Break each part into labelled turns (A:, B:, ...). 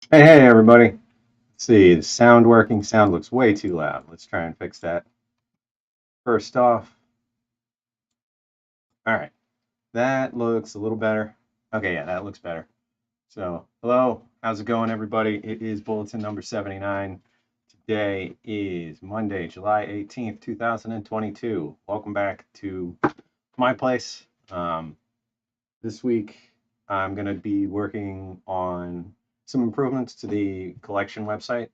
A: Hey, everybody. Let's see, the sound working. Sound looks way too loud. Let's try and fix that. First off, all right, that looks a little better. Okay, yeah, that looks better. So, hello, how's it going, everybody? It is bulletin number 79. Today is Monday, July 18th, 2022. Welcome back to my place. This week, I'm going to be working on some improvements to the collection website.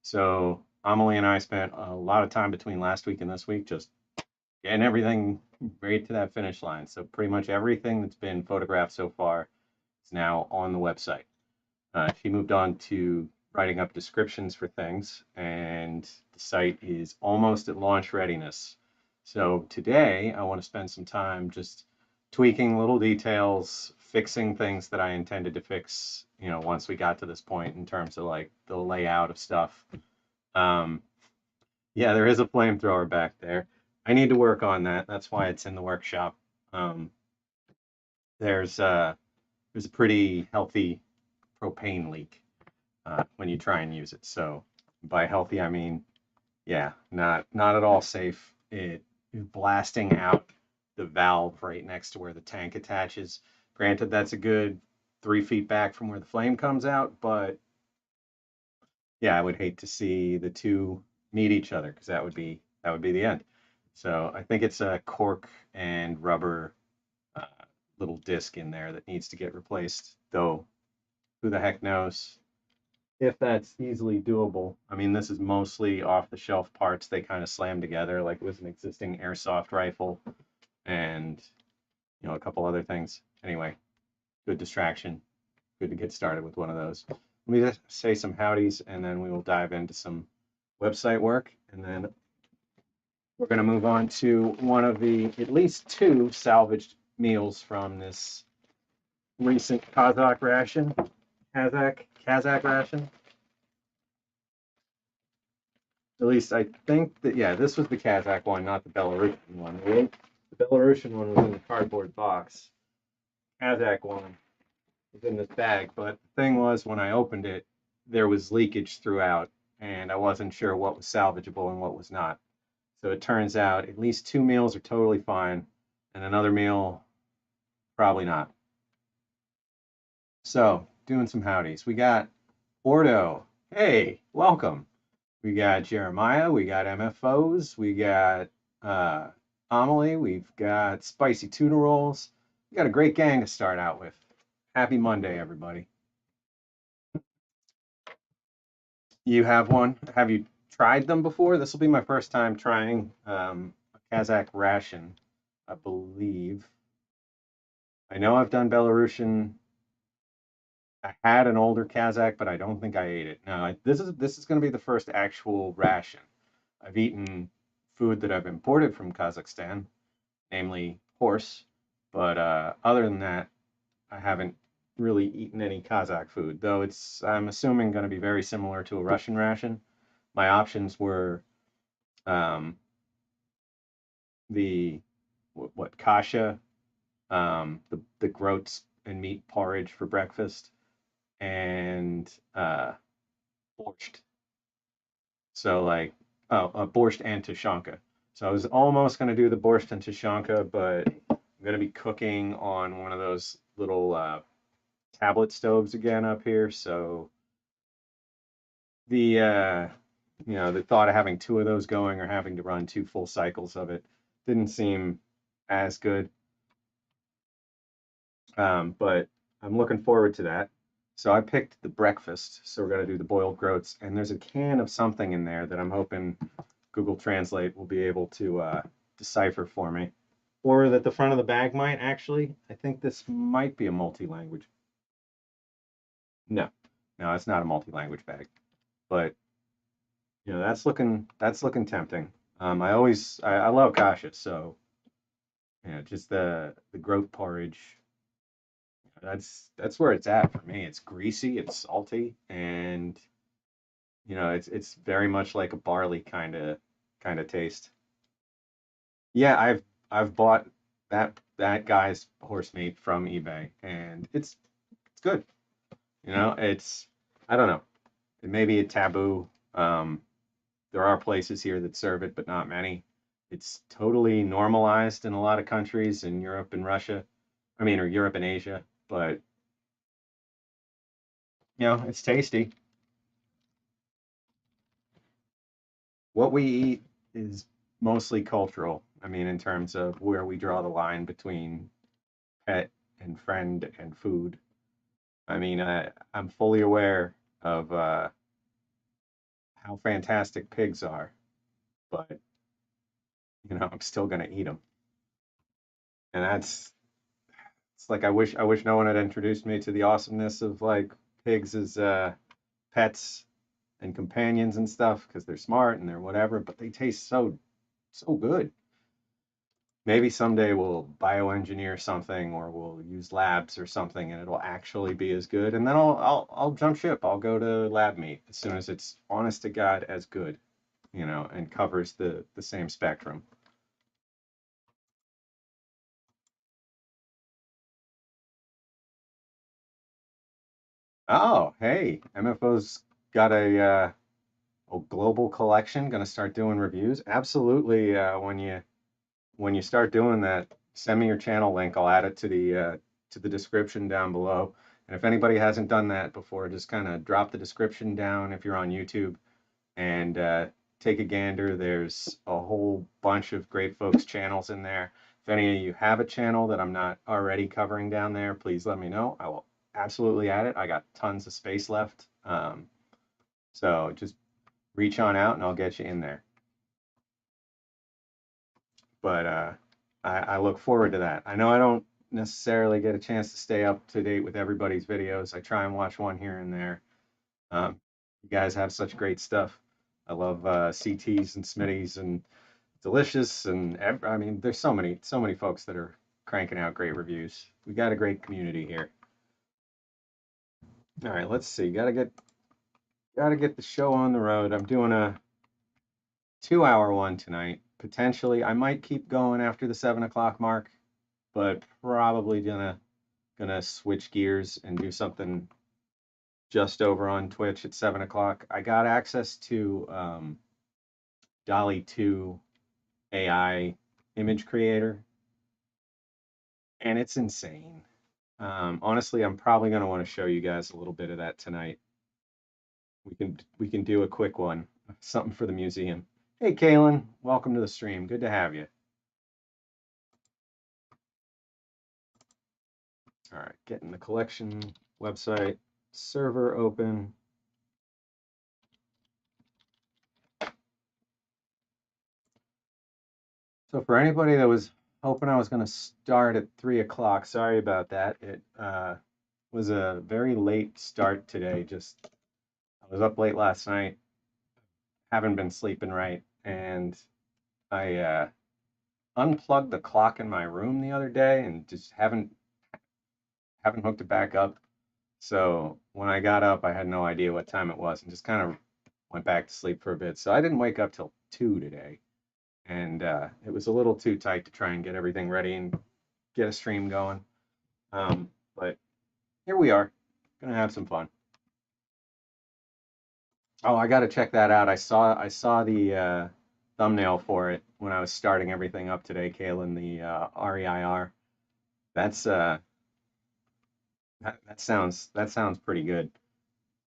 A: So, Amelie and I spent a lot of time between last week and this week just getting everything right to that finish line. So, pretty much everything that's been photographed so far is now on the website. She moved on to writing up descriptions for things, and the site is almost at launch readiness. So today I want to spend some time just tweaking little details, fixing things that I intended to fix, once we got to this point in terms of like the layout of stuff. Um, yeah, there is a flamethrower back there. I need to work on that. That's why it's in the workshop. Um, there's a pretty healthy propane leak when you try and use it. So by healthy, I mean, yeah, not at all safe. It is blasting out the valve right next to where the tank attaches. Granted, that's a good 3 feet back from where the flame comes out, but yeah, I would hate to see the two meet each other because that would be the end. So I think it's a cork and rubber uh, little disc in there that needs to get replaced. Though who the heck knows if that's easily doable. I mean, this is mostly off the shelf parts they kind of slammed together, like it was an existing airsoft rifle and a couple other things. Anyway, good distraction. Good to get started with one of those. Let me just say some howdies and then we will dive into some website work. And then we're going to move on to one of the at least two salvaged meals from this recent Kazakh ration. Kazakh ration. At least I think that, yeah, this was the Kazakh one, not the Belarusian one. The Belarusian one was in the cardboard box. Kazakh one was in this bag. But the thing was, when I opened it, there was leakage throughout, and I wasn't sure what was salvageable and what was not. So it turns out at least two meals are totally fine, and another meal, probably not. So, doing some howdies. We got Ordo. Hey, welcome. We got Jeremiah, we got MFOs, we got uh, Amelie, we've got spicy tuna rolls. We got a great gang to start out with. Happy Monday, everybody. You have one? Have you tried them before? This will be my first time trying a Kazakh ration, I believe. I know I've done Belarusian. I had an older Kazakh, but I don't think I ate it. No, this is going to be the first actual ration. I've eaten food that I've imported from Kazakhstan, namely horse. But other than that, I haven't really eaten any Kazakh food, though I'm assuming, going to be very similar to a Russian ration. My options were um, the what kasha, the groats and meat porridge for breakfast, and borscht. So like, oh, borscht and tushanka. So I was almost going to do the borscht and tushanka, but I'm going to be cooking on one of those little tablet stoves again up here. So the the thought of having two of those going or having to run two full cycles of it didn't seem as good. But I'm looking forward to that. So I picked the breakfast. So we're gonna do the boiled groats, and there's a can of something in there that I'm hoping Google Translate will be able to decipher for me, or that the front of the bag might actually. I think this might be a multi-language. No, no, it's not a multi-language bag, but that's looking tempting. I love kasha, so just the groat porridge. That's where it's at for me. It's greasy, it's salty, and it's very much like a barley kind of taste. Yeah, I've bought that guy's horse meat from eBay, and it's good. It's I don't know. It may be a taboo. There are places here that serve it, but not many. It's totally normalized in a lot of countries in Europe and Russia. I mean, or Europe and Asia, but it's tasty. What we eat is mostly cultural. I mean, in terms of where we draw the line between pet and friend and food. I mean, I'm fully aware of how fantastic pigs are, but I'm still gonna eat them, and it's like I wish no one had introduced me to the awesomeness of like pigs as pets and companions and stuff because they're smart and they're whatever, but they taste so good. Maybe someday we'll bioengineer something or we'll use labs or something and it'll actually be as good. And then I'll jump ship. I'll go to lab meat as soon as it's honest to God as good, and covers the same spectrum. Oh, hey, MFO's got a global collection. Going to start doing reviews. Absolutely. When you start doing that, send me your channel link. I'll add it to the description down below. And if anybody hasn't done that before, just kind of drop the description down if you're on YouTube and take a gander. There's a whole bunch of great folks' channels in there. If any of you have a channel that I'm not already covering down there, please let me know. I will absolutely add it. I got tons of space left. So just reach on out and I'll get you in there. But I look forward to that. I know I don't necessarily get a chance to stay up to date with everybody's videos. I try and watch one here and there. You guys have such great stuff. I love CTs and Smitties and Delicious I mean, there's so many folks that are cranking out great reviews. We got a great community here. All right, let's see. Gotta get the show on the road. I'm doing a 2-hour one tonight. Potentially, I might keep going after the 7 o'clock mark, but probably gonna switch gears and do something just over on Twitch at 7 o'clock. I got access to Dolly 2 AI image creator, and it's insane. Honestly, I'm probably gonna want to show you guys a little bit of that tonight. We can do a quick one, something for the museum. Hey, Kaylynn, welcome to the stream. Good to have you. All right, getting the collection website server open. So for anybody that was hoping I was going to start at 3 o'clock, sorry about that. It was a very late start today. I was up late last night, haven't been sleeping right, and I unplugged the clock in my room the other day and just haven't hooked it back up. So when I got up, I had no idea what time it was and just kind of went back to sleep for a bit. So I didn't wake up till 2 today, and it was a little too tight to try and get everything ready and get a stream going. But here we are, gonna have some fun. Oh, I got to check that out. I saw the thumbnail for it when I was starting everything up today, Kaylin, the REIR. That's that sounds pretty good.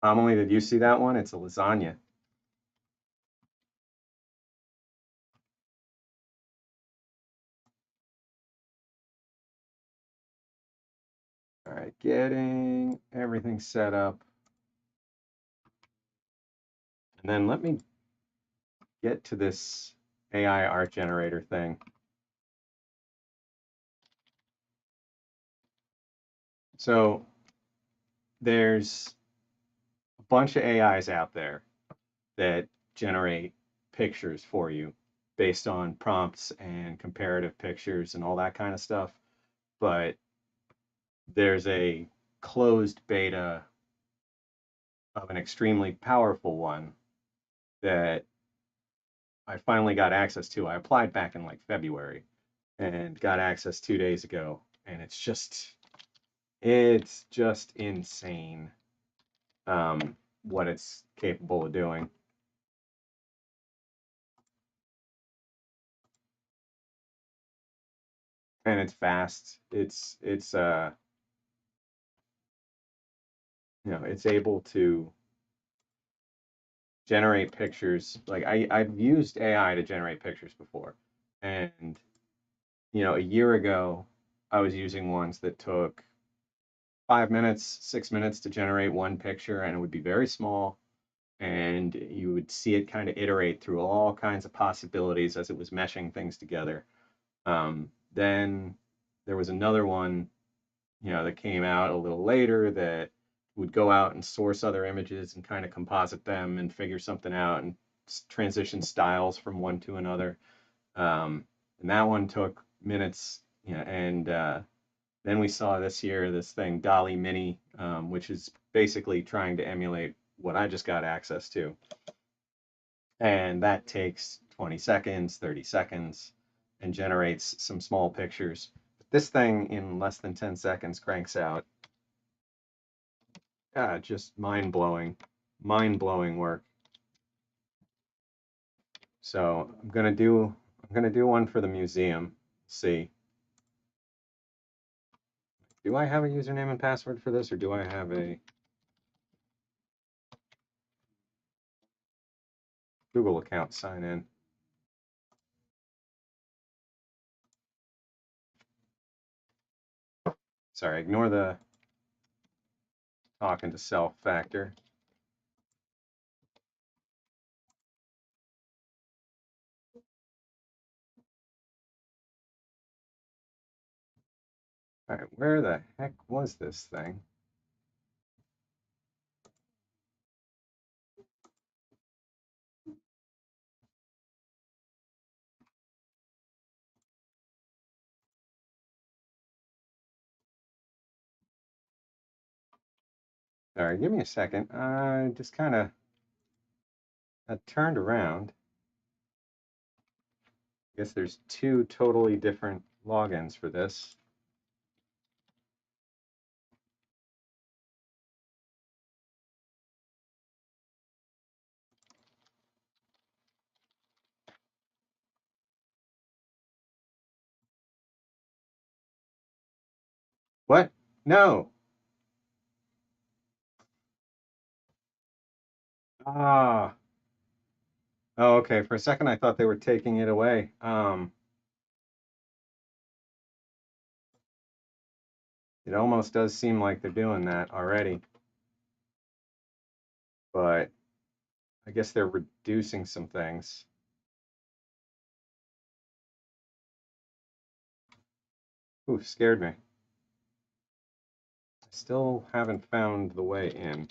A: Amelie, did you see that one? It's a lasagna. All right, getting everything set up. And then let me get to this AI art generator thing. So there's a bunch of AIs out there that generate pictures for you based on prompts and comparative pictures and all that kind of stuff. But there's a closed beta of an extremely powerful one that I finally got access to. I applied back in like February and got access 2 days ago, and it's just insane. what it's capable of doing. And it's fast. It's you know, it's able to generate pictures. Like I've used AI to generate pictures before. And you know, a year ago I was using ones that took 5 minutes, 6 minutes to generate one picture, and it would be very small, and you would see it kind of iterate through all kinds of possibilities as it was meshing things together. Then there was another one, you know, that came out a little later that would go out and source other images and kind of composite them and figure something out and transition styles from one to another. And that one took minutes, you know, and then we saw this year this thing, Dolly Mini, which is basically trying to emulate what I just got access to. And that takes 20 seconds, 30 seconds, and generates some small pictures. This thing in less than 10 seconds cranks out just mind-blowing work. So I'm gonna do one for the museum. See, do I have a username and password for this, or do I have a Google account sign in? Sorry, ignore the talking to self factor. All right, where the heck was this thing? All right, give me a second. I just kind of turned around. I guess there's two totally different logins for this. What? No. Ah. Oh, okay. For a second, I thought they were taking it away. It almost does seem like they're doing that already, but I guess they're reducing some things. Ooh, scared me. I still haven't found the way in.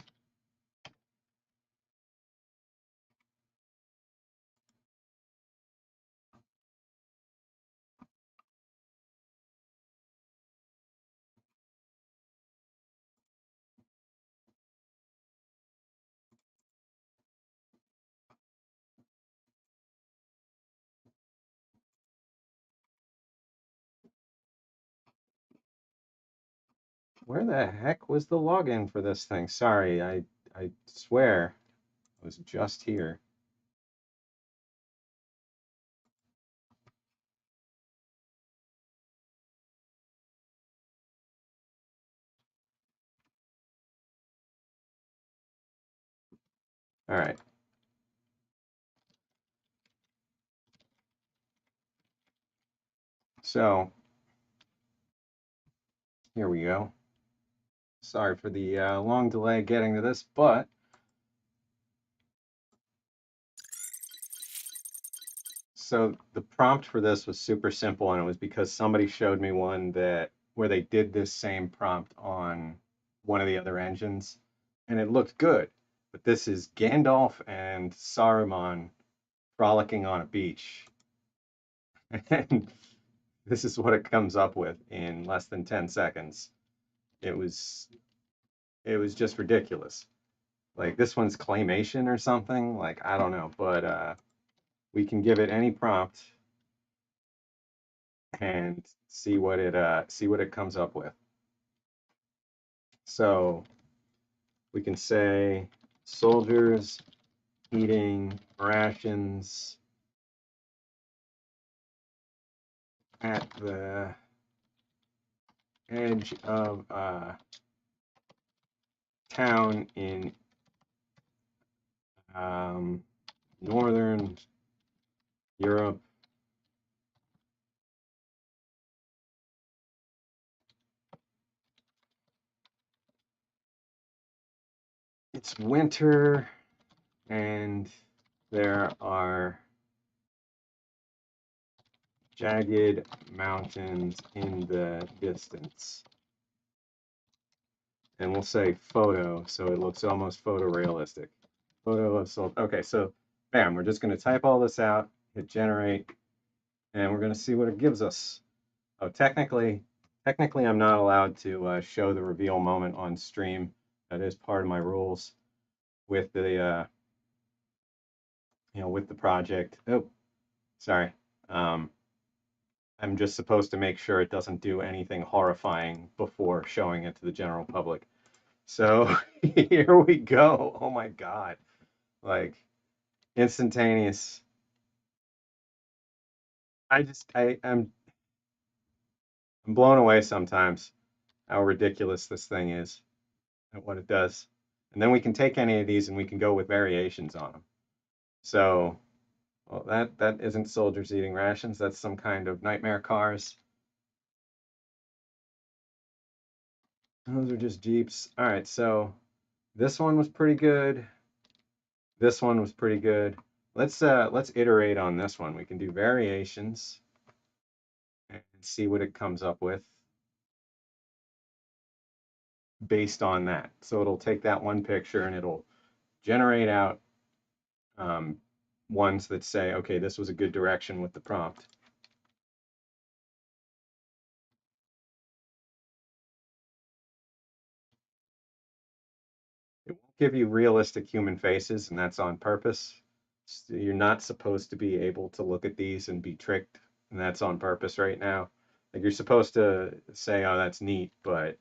A: Where the heck was the login for this thing? Sorry, I swear it was just here. All right. So here we go. Sorry for the long delay getting to this, but so the prompt for this was super simple, and it was because somebody showed me one that where they did this same prompt on one of the other engines, and it looked good. But this is Gandalf and Saruman frolicking on a beach, and this is what it comes up with in less than 10 seconds. It was just ridiculous. Like this one's claymation or something. Like I don't know, but we can give it any prompt and see what it comes up with. So we can say soldiers eating rations at the edge of a town in northern Europe. It's winter and there are jagged mountains in the distance. And we'll say photo, so it looks almost photorealistic. Photo of soldier. Okay, so bam, we're just going to type all this out, hit generate, and we're going to see what it gives us. Oh, technically I'm not allowed to show the reveal moment on stream. That is part of my rules with the with the project. Oh, sorry. I'm just supposed to make sure it doesn't do anything horrifying before showing it to the general public. So here we go. Oh my God. Like instantaneous. I'm blown away sometimes how ridiculous this thing is at what it does. And then we can take any of these and we can go with variations on them. So, well, that isn't soldiers eating rations. That's some kind of nightmare cars. Those are just Jeeps. All right, so this one was pretty good. This one was pretty good. Let's iterate on this one. We can do variations and see what it comes up with based on that. So it'll take that one picture and it'll generate out ones that say, okay, this was a good direction with the prompt. It won't give you realistic human faces, and that's on purpose. So you're not supposed to be able to look at these and be tricked, and that's on purpose right now. Like you're supposed to say, oh, that's neat, but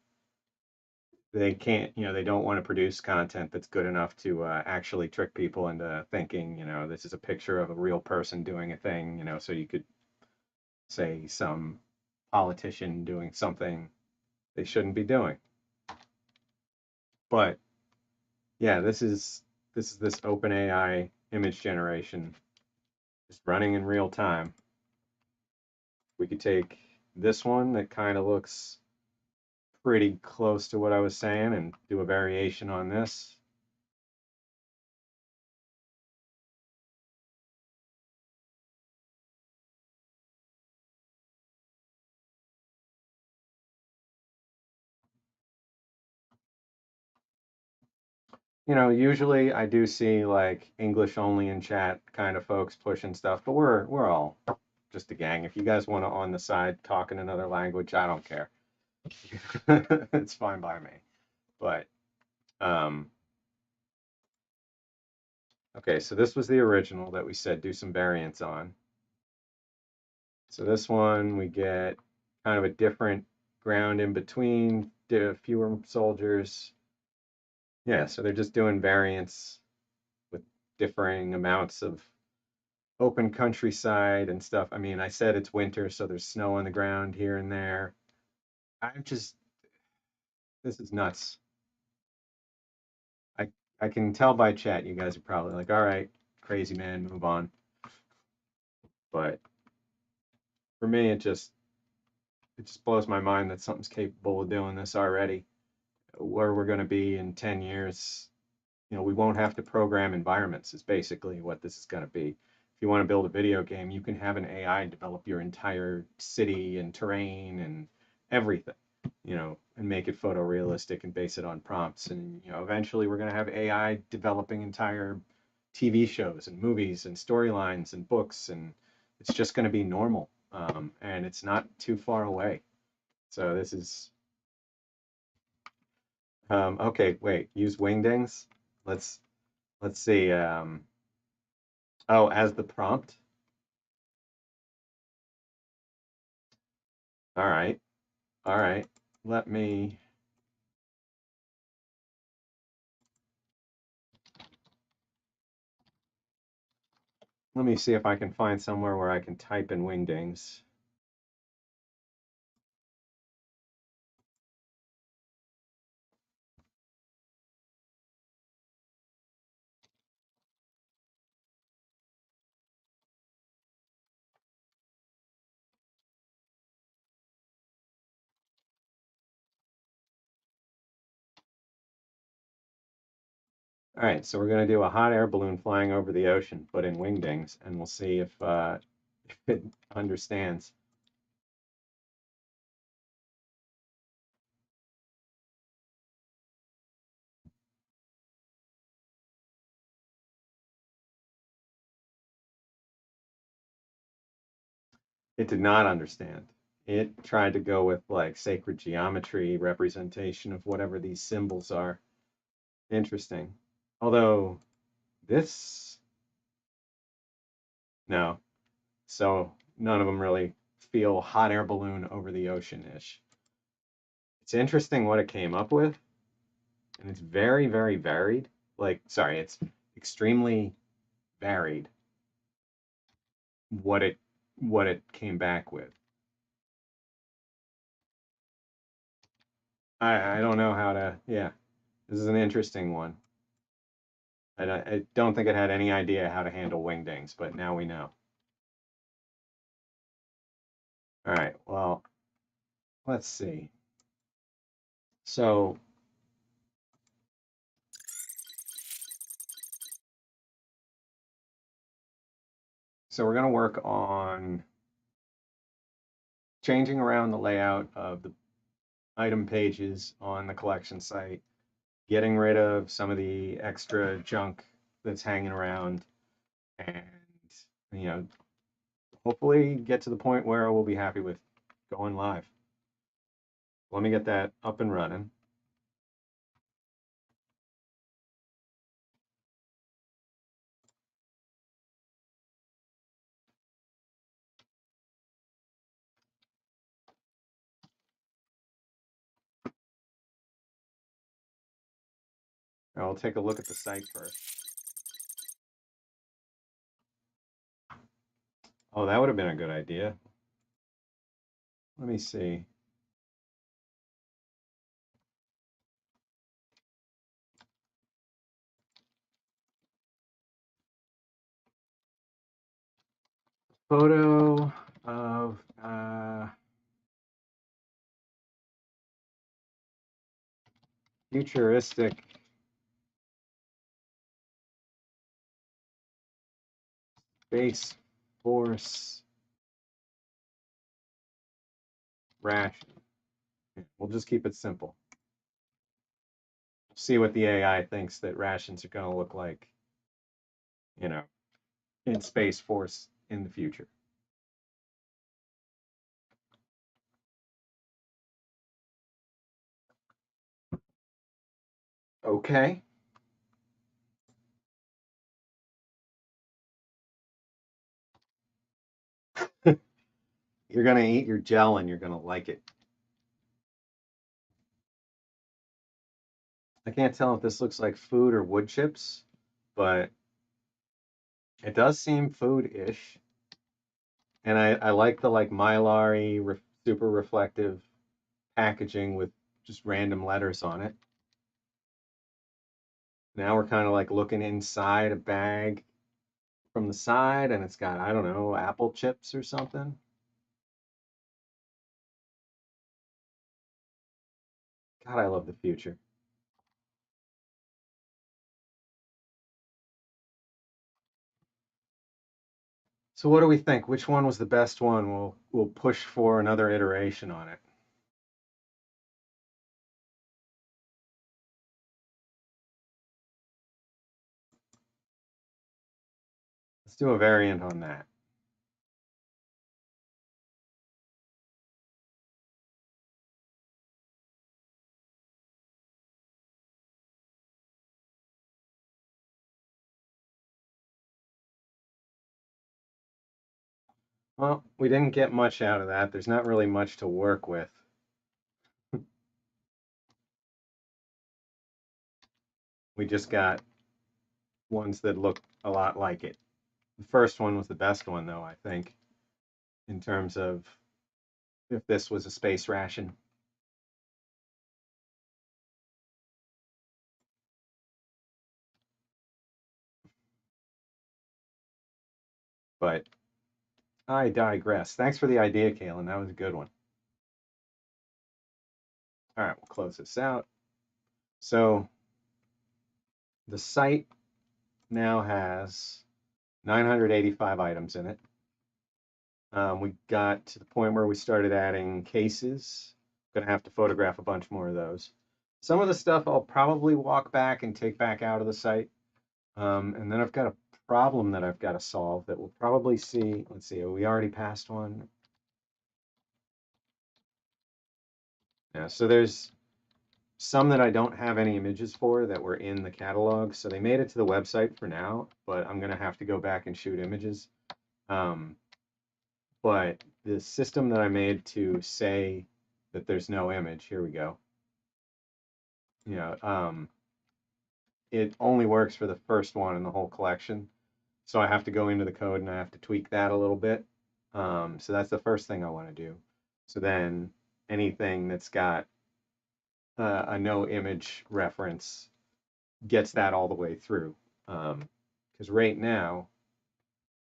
A: they can't, they don't want to produce content that's good enough to actually trick people into thinking, this is a picture of a real person doing a thing, so you could say some politician doing something they shouldn't be doing. But yeah, this is this OpenAI image generation just running in real time. We could take this one that kind of looks pretty close to what I was saying and do a variation on this. Usually I do see like English only in chat kind of folks pushing stuff, but we're all just a gang. If you guys want to on the side talk in another language, I don't care. It's fine by me. But okay, so this was the original that we said do some variants on. So this one we get kind of a different ground in between, fewer soldiers. Yeah, so they're just doing variants with differing amounts of open countryside and stuff. I mean, I said it's winter, so there's snow on the ground here and there. This is nuts. I can tell by chat you guys are probably like, all right, crazy man, move on. But for me, it just blows my mind that something's capable of doing this already. Where we're going to be in 10 years, we won't have to program environments is basically what this is going to be. If you want to build a video game, you can have an AI develop your entire city and terrain and everything, and make it photorealistic and base it on prompts. And, eventually we're going to have AI developing entire TV shows and movies and storylines and books, and it's just going to be normal. And it's not too far away. So this is, okay, wait, use wingdings. Let's see. Oh, as the prompt. All right. All right. Let me. Let me see if I can find somewhere where I can type in wingdings. All right, so we're going to do a hot air balloon flying over the ocean, but in wingdings, and we'll see if if it understands. It did not understand. It tried to go with like sacred geometry representation of whatever these symbols are. Interesting. Although this, no. So none of them really feel hot air balloon over the ocean-ish. It's interesting what it came up with, and it's very, very varied. Like, sorry, it's extremely varied what it came back with. I don't know how to, yeah, this is an interesting one. I don't think it had any idea how to handle wingdings, but now we know. All right, well, let's see. So we're going to work on changing around the layout of the item pages on the collection site, getting rid of some of the extra junk that's hanging around, and you know, hopefully get to the point where we'll be happy with going live. Let me get that up and running. I'll take a look at the site first. Oh, that would have been a good idea. Let me see. Photo of futuristic Space Force ration. We'll just keep it simple. See what the AI thinks that rations are going to look like, you know, in Space Force in the future. Okay. You're going to eat your gel and you're going to like it. I can't tell if this looks like food or wood chips, but it does seem food-ish. And I like the like mylar super reflective packaging with just random letters on it. Now we're kind of like looking inside a bag from the side, and it's got, I don't know, apple chips or something. God, I love the future. So what do we think? Which one was the best one? We'll push for another iteration on it. Let's do a variant on that. Well, we didn't get much out of that. There's not really much to work with. We just got ones that look a lot like it. The first one was the best one, though, I think, in terms of if this was a space ration. But I digress. Thanks for the idea, Kaylynn. That was a good one. All right, we'll close this out. So the site now has 985 items in it. We got to the point where we started adding cases. Gonna have to photograph a bunch more of those. Some of the stuff I'll probably walk back and take back out of the site. And then I've got a problem that I've got to solve that we'll probably see. Let's see, we already passed one. Yeah, so there's some that I don't have any images for that were in the catalog. So they made it to the website for now, but I'm gonna have to go back and shoot images. But the system that I made to say that there's no image, here we go. You know, it only works for the first one in the whole collection. So I have to go into the code and I have to tweak that a little bit. So that's the first thing I want to do. So then anything that's got a no image reference gets that all the way through. Because right now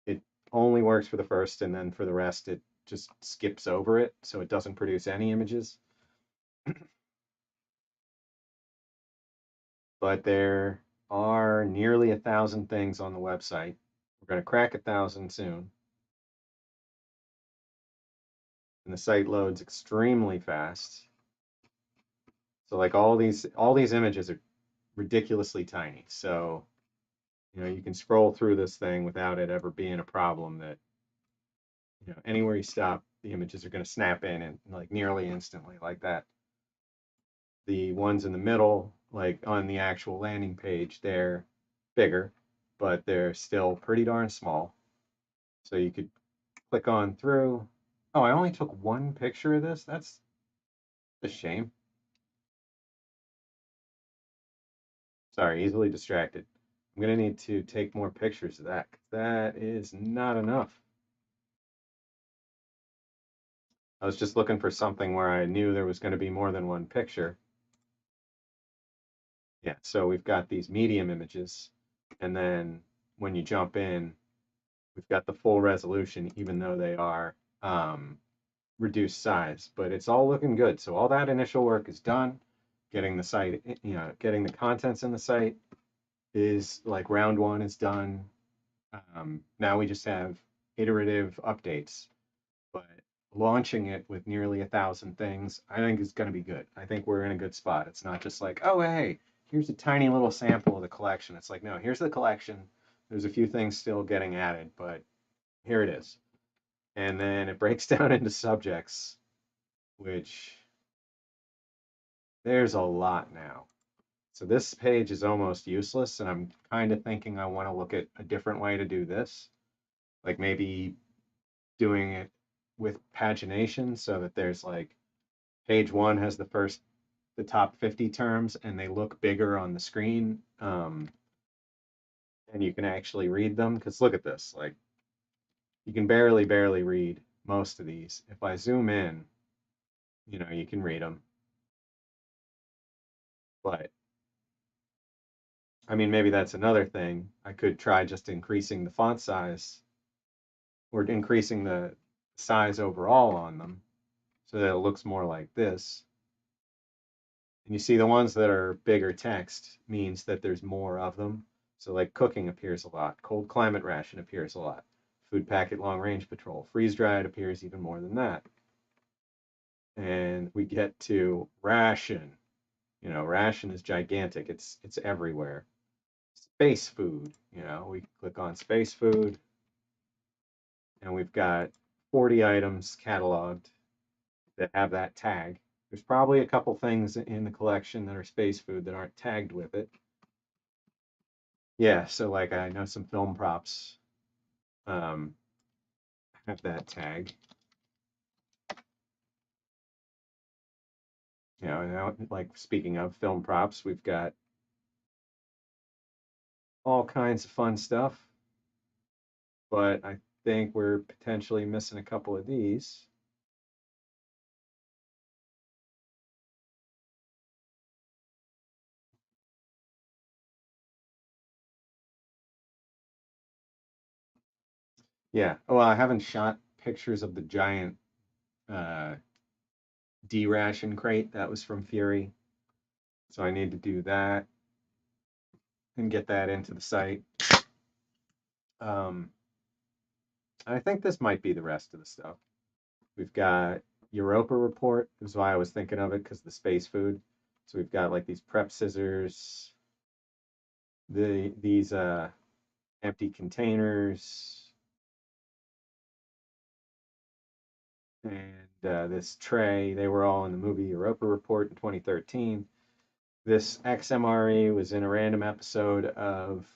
A: it only works for the first, and then for the rest it just skips over it, so it doesn't produce any images. But there are nearly 1,000 things on the website. We're going to crack 1,000 soon. And the site loads extremely fast. So like all these images are ridiculously tiny. So, you know, you can scroll through this thing without it ever being a problem that, you know, anywhere you stop, the images are going to snap in and like nearly instantly like that. The ones in the middle, like on the actual landing page, they're bigger, but they're still pretty darn small. So you could click on through. Oh, I only took one picture of this. That's a shame. Sorry, easily distracted. I'm gonna need to take more pictures of that. That is not enough. I was just looking for something where I knew there was going to be more than one picture. Yeah, so we've got these medium images, and then when you jump in, we've got the full resolution, even though they are reduced size. But it's all looking good. So all that initial work is done. Getting the site, you know, getting the contents in the site is like round one is done. Now we just have iterative updates, but launching it with nearly 1,000 things, I think is going to be good. I think we're in a good spot. It's not just like, oh, hey, here's a tiny little sample of the collection. It's like, no, here's the collection. There's a few things still getting added, but here it is. And then it breaks down into subjects, which there's a lot now. So this page is almost useless, and I'm kind of thinking I want to look at a different way to do this. Like maybe doing it with pagination so that there's like page one has the top 50 terms and they look bigger on the screen. And you can actually read them. Because look at this, like you can barely read most of these. If I zoom in, you know, you can read them. But I mean, maybe that's another thing. I could try just increasing the font size or increasing the size overall on them so that it looks more like this. And you see the ones that are bigger text means that there's more of them. So like cooking appears a lot, cold climate ration appears a lot, food packet long range patrol, freeze dried appears even more than that. And we get to ration. You know, ration is gigantic. It's everywhere. Space food, you know, we click on space food and we've got 40 items cataloged that have that tag. There's probably a couple things in the collection that are space food that aren't tagged with it. Yeah, so like I know some film props um, have that tag. You know, now, like speaking of film props, we've got all kinds of fun stuff. but I think we're potentially missing a couple of these. Yeah. Well, I haven't shot pictures of the giant uh, D-ration crate that was from Fury, so I need to do that and get that into the site. Um, I think this might be the rest of the stuff. We've got Europa report. Is why I was thinking of it because the space food. So we've got like these prep scissors, these empty containers, and this tray. They were all in the movie Europa Report in 2013. This XMRE was in a random episode of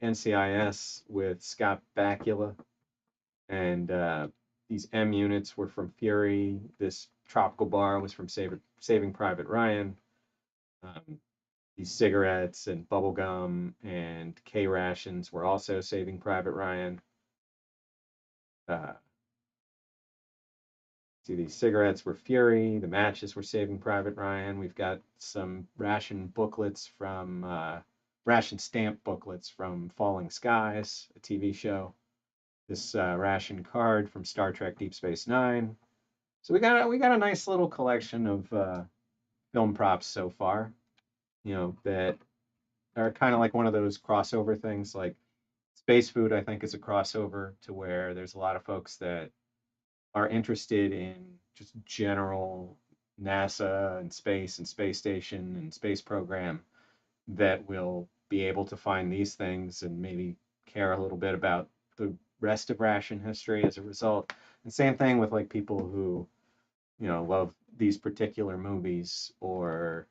A: NCIS with Scott Bakula, and these M units were from Fury. This tropical bar was from Saving Private Ryan. Um, these cigarettes and bubble gum and K rations were also Saving Private Ryan. Uh, See, these cigarettes were Fury. The matches were Saving Private Ryan. We've got some ration booklets from ration stamp booklets from Falling Skies, a TV show. This ration card from Star Trek Deep Space Nine. So we got a nice little collection of film props so far. You know that are kind of like one of those crossover things. Like Space Food, I think, is a crossover to where there's a lot of folks that are interested in just general NASA and space station and space program that will be able to find these things and maybe care a little bit about the rest of ration history as a result. And same thing with like people who, love these particular movies or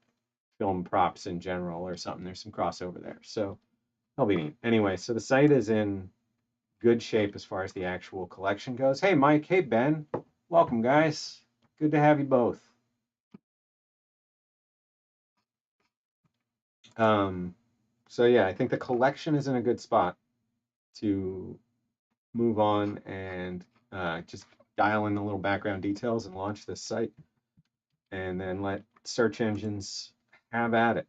A: film props in general or something. There's some crossover there. So that'll be neat. Anyway, so the site is in good shape as far as the actual collection goes. Hey, Mike. Hey, Ben. Welcome, guys. Good to have you both. Um, so yeah, I think the collection is in a good spot to move on and just dial in the little background details and launch this site, and then let search engines have at it.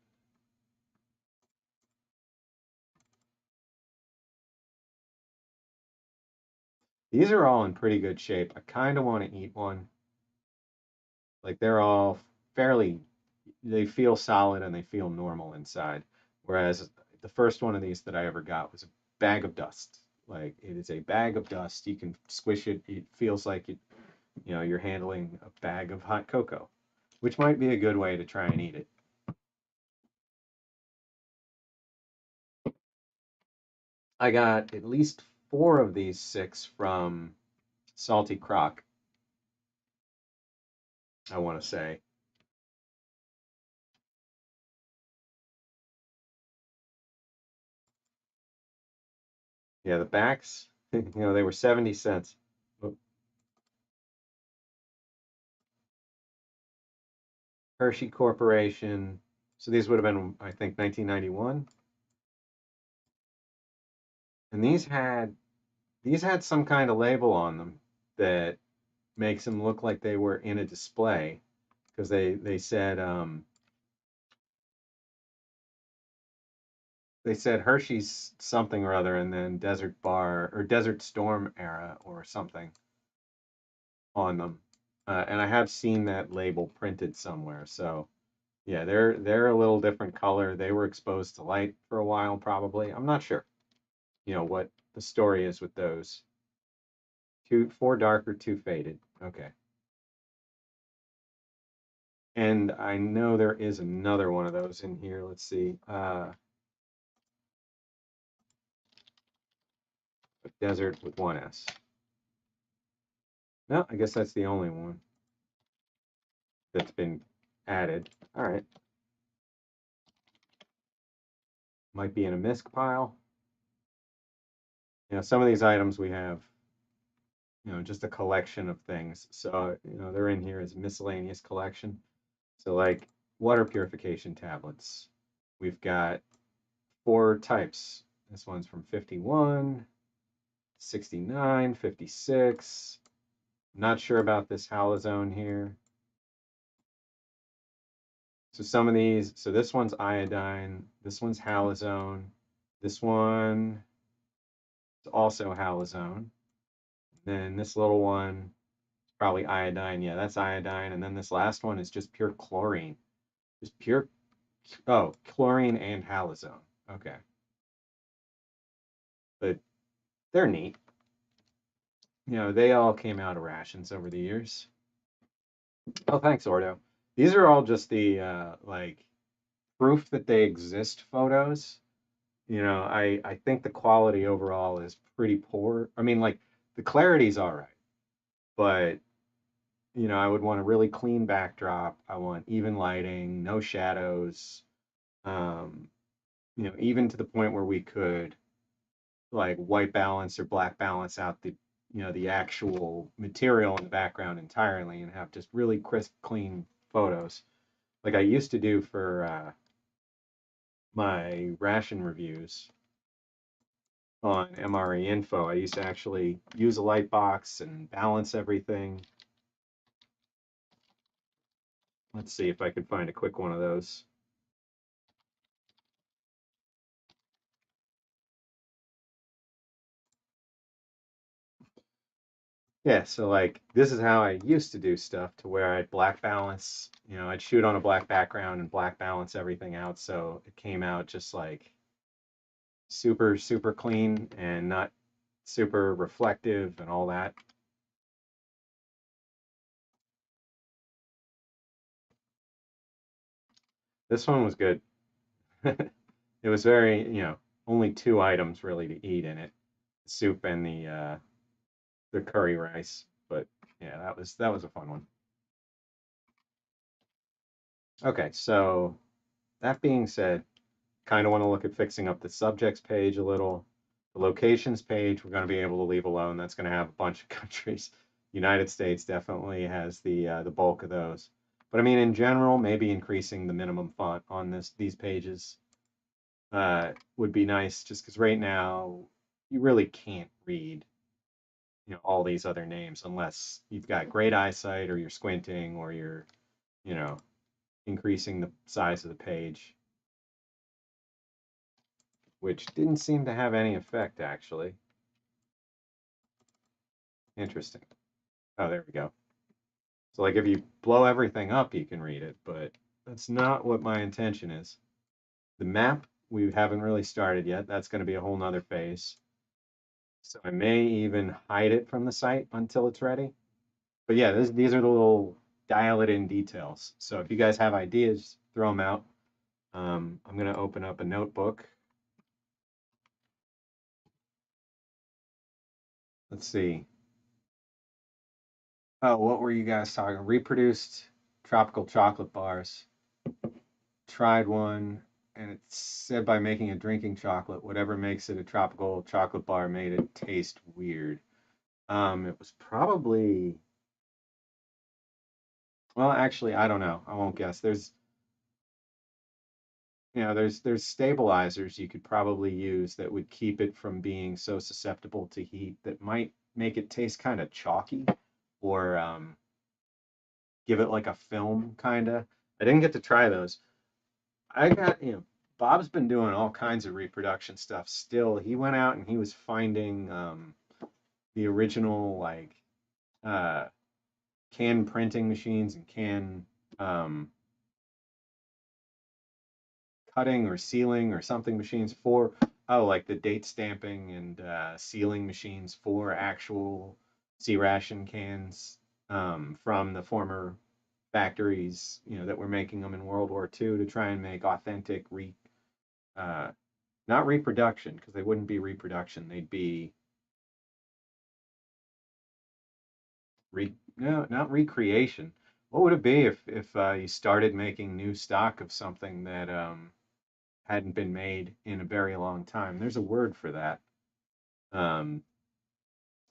A: These are all in pretty good shape. I kind of want to eat one. Like they're all fairly, they feel solid and they feel normal inside. Whereas the first one of these that I ever got was a bag of dust. Like it is a bag of dust. You can squish it. It feels like you're handling a bag of hot cocoa, which might be a good way to try and eat it. I got at least 4 of these 6 from Salty Croc, I want to say. Yeah, the backs, they were 70 cents. Hershey Corporation. So these would have been, I think, 1991. And these had some kind of label on them that makes them look like they were in a display because they said Hershey's something or other and then Desert Bar or Desert Storm era or something on them. And I have seen that label printed somewhere. So yeah, they're a little different color. They were exposed to light for a while, probably. I'm not sure, what the story is with those. 4 darker, 2 faded. Okay. And I know there is another one of those in here. Let's see. Desert with 1S. No, I guess that's the only one that's been added. All right. Might be in a misc pile. Some of these items we have, just a collection of things. So, they're in here as a miscellaneous collection. So, like water purification tablets, we've got 4 types. This one's from 51. 69, 56. Not sure about this halazone here. So some of these, so this one's iodine, this one's halazone, this one is also halazone. Then this little one is probably iodine. Yeah, that's iodine. And then this last one is just pure chlorine. Just pure, oh, chlorine and halazone. Okay. But they're neat. You know, they all came out of rations over the years. Oh, thanks, Ordo. These are all just the like proof that they exist photos. You know, I think the quality overall is pretty poor. I mean, like the clarity's all right, but you know, I would want a really clean backdrop. I want even lighting, no shadows. Um, you know, even to the point where we could like white balance or black balance out the, you know, the actual material in the background entirely and have just really crisp, clean photos. Like I used to do for my ration reviews on MRE info. I used to actually use a light box and balance everything. Let's see if I could find a quick one of those. Yeah, so like this is how I used to do stuff to where I'd black balance, you know, I'd shoot on a black background and black balance everything out so it came out just like super, super clean and not super reflective and all that. This one was good. It was very, you know, only two items really to eat in it, the soup and the curry rice. But yeah, that was a fun one. Okay, so that being said, kind of want to look at fixing up the subjects page a little. The locations page, we're going to be able to leave alone. That's going to have a bunch of countries. United States definitely has the bulk of those. But I mean, in general, maybe increasing the minimum font on these pages would be nice, just because right now you really can't read, you know, all these other names unless you've got great eyesight or you're squinting or you're, you know, increasing the size of the page, which didn't seem to have any effect actually. Interesting. Oh, there we go. So like if you blow everything up, you can read it, but that's not what my intention is. The map, we haven't really started yet. That's going to be a whole nother phase. So I may even hide it from the site until it's ready. But yeah, these are the little dial it in details. So if you guys have ideas, throw them out. I'm going to open up a notebook. Let's see. Oh, what were you guys talking? Reproduced tropical chocolate bars. Tried one, and it said by making a drinking chocolate, whatever makes it a tropical chocolate bar made it taste weird. It was probably, well, actually, I don't know. I won't guess. There's, you know, there's stabilizers you could probably use that would keep it from being so susceptible to heat that might make it taste kind of chalky or give it like a film kind of. I didn't get to try those. I got, you know, Bob's been doing all kinds of reproduction stuff still. He went out and he was finding the original like uh, can printing machines and can um, cutting or sealing or something machines for, oh, like the date stamping and sealing machines for actual C ration cans from the former factories, you know, that were making them in World War II to try and make authentic uh, not reproduction, because they wouldn't be reproduction. They'd be no, not recreation. What would it be if you started making new stock of something that hadn't been made in a very long time? There's a word for that. Um,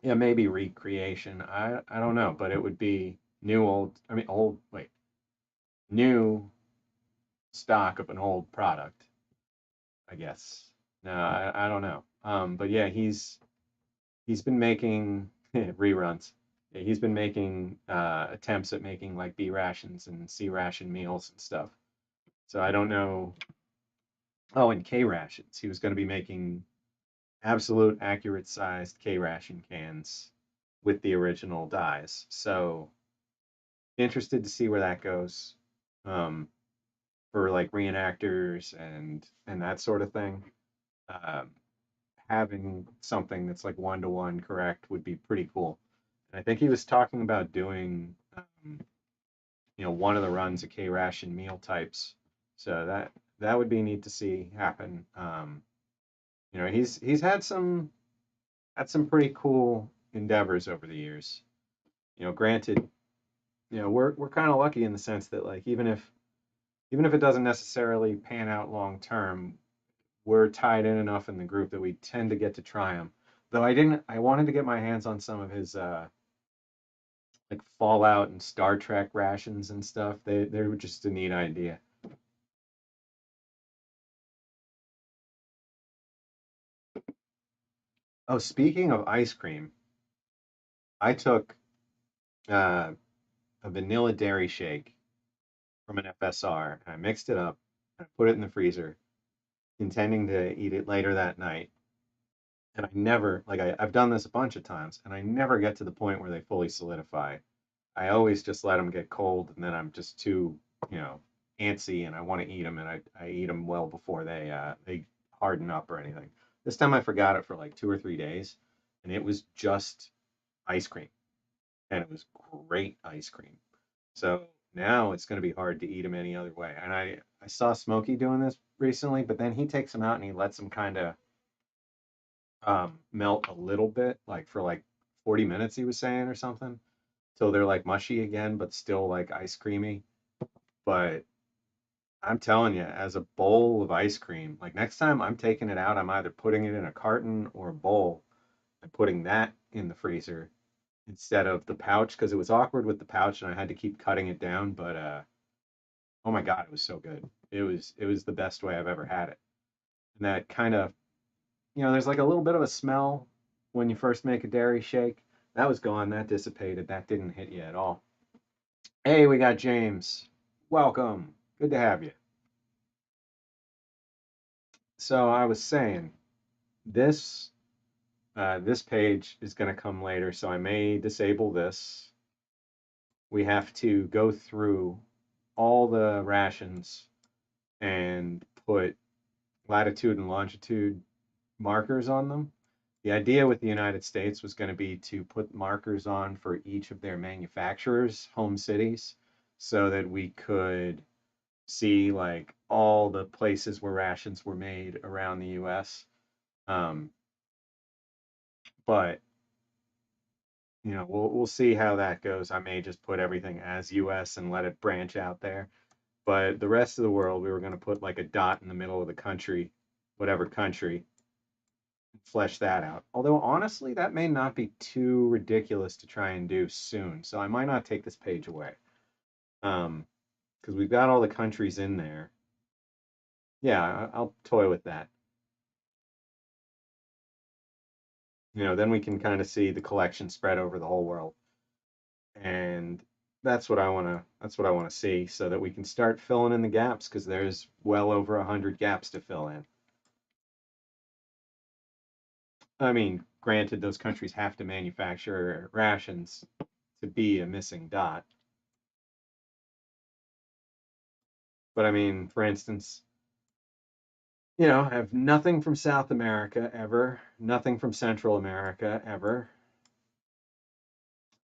A: yeah, maybe recreation. I don't know, but it would be new old. I mean, old. Wait, new stock of an old product, I guess. No, I don't know. But yeah, he's been making reruns. Yeah, he's been making attempts at making like B rations and C ration meals and stuff. So I don't know. Oh, and K rations. He was going to be making absolute accurate sized K ration cans with the original dies. So interested to see where that goes um, for like reenactors and that sort of thing. Um, Having something that's like one to one correct would be pretty cool. And I think he was talking about doing, one of the runs of K ration meal types. So that would be neat to see happen. He's had some pretty cool endeavors over the years. Granted, we're kind of lucky in the sense that like even if it doesn't necessarily pan out long term, we're tied in enough in the group that we tend to get to try them. Though I wanted to get my hands on some of his like Fallout and Star Trek rations and stuff. They were just a neat idea. Oh, speaking of ice cream, I took uh, a vanilla dairy shake from an FSR. I mixed it up, I put it in the freezer, intending to eat it later that night. And I never, like, I've done this a bunch of times, and I never get to the point where they fully solidify. I always just let them get cold, and then I'm just too, you know, antsy, and I want to eat them, and I eat them well before they harden up or anything. This time I forgot it for like 2 or 3 days, and it was just ice cream, and it was great ice cream. So now it's going to be hard to eat them any other way. And I saw Smokey doing this recently, but then he takes them out and he lets them kind of melt a little bit, like for like 40 minutes, he was saying, or something, till they're like mushy again, but still like ice creamy. But I'm telling you, as a bowl of ice cream, like next time I'm taking it out, I'm either putting it in a carton or a bowl and putting that in the freezer instead of the pouch because it was awkward with the pouch and I had to keep cutting it down. But oh my God, it was so good. It was the best way I've ever had it. And that kind of, there's like a little bit of a smell when you first make a dairy shake. That was gone. That dissipated. That didn't hit you at all. Hey, we got James. Welcome. Good to have you. So I was saying this this page is going to come later, so I may disable this. We have to go through all the rations and put latitude and longitude markers on them. The idea with the United States was going to be to put markers on for each of their manufacturers' home cities so that we could see like all the places where rations were made around the US. Um, but we'll see how that goes. I may just put everything as US and let it branch out there. But the rest of the world, we were going to put like a dot in the middle of the country, whatever country, flesh that out. Although honestly, that may not be too ridiculous to try and do soon. So I might not take this page away. Because we've got all the countries in there. Yeah, I'll toy with that. Then we can kind of see the collection spread over the whole world. And that's what I want to see so that we can start filling in the gaps because there's well over 100 gaps to fill in. I mean, granted, those countries have to manufacture rations to be a missing dot. But I mean, for instance, I have nothing from South America ever, nothing from Central America ever.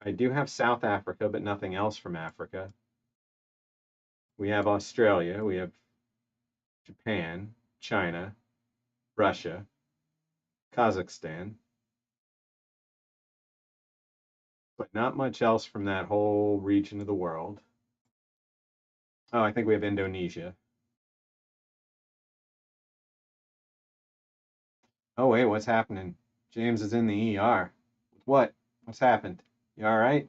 A: I do have South Africa, but nothing else from Africa. We have Australia, we have Japan, China, Russia, Kazakhstan, but not much else from that whole region of the world. Oh, I think we have Indonesia. Oh, wait, what's happening? James is in the ER. What? What's happened? You all right?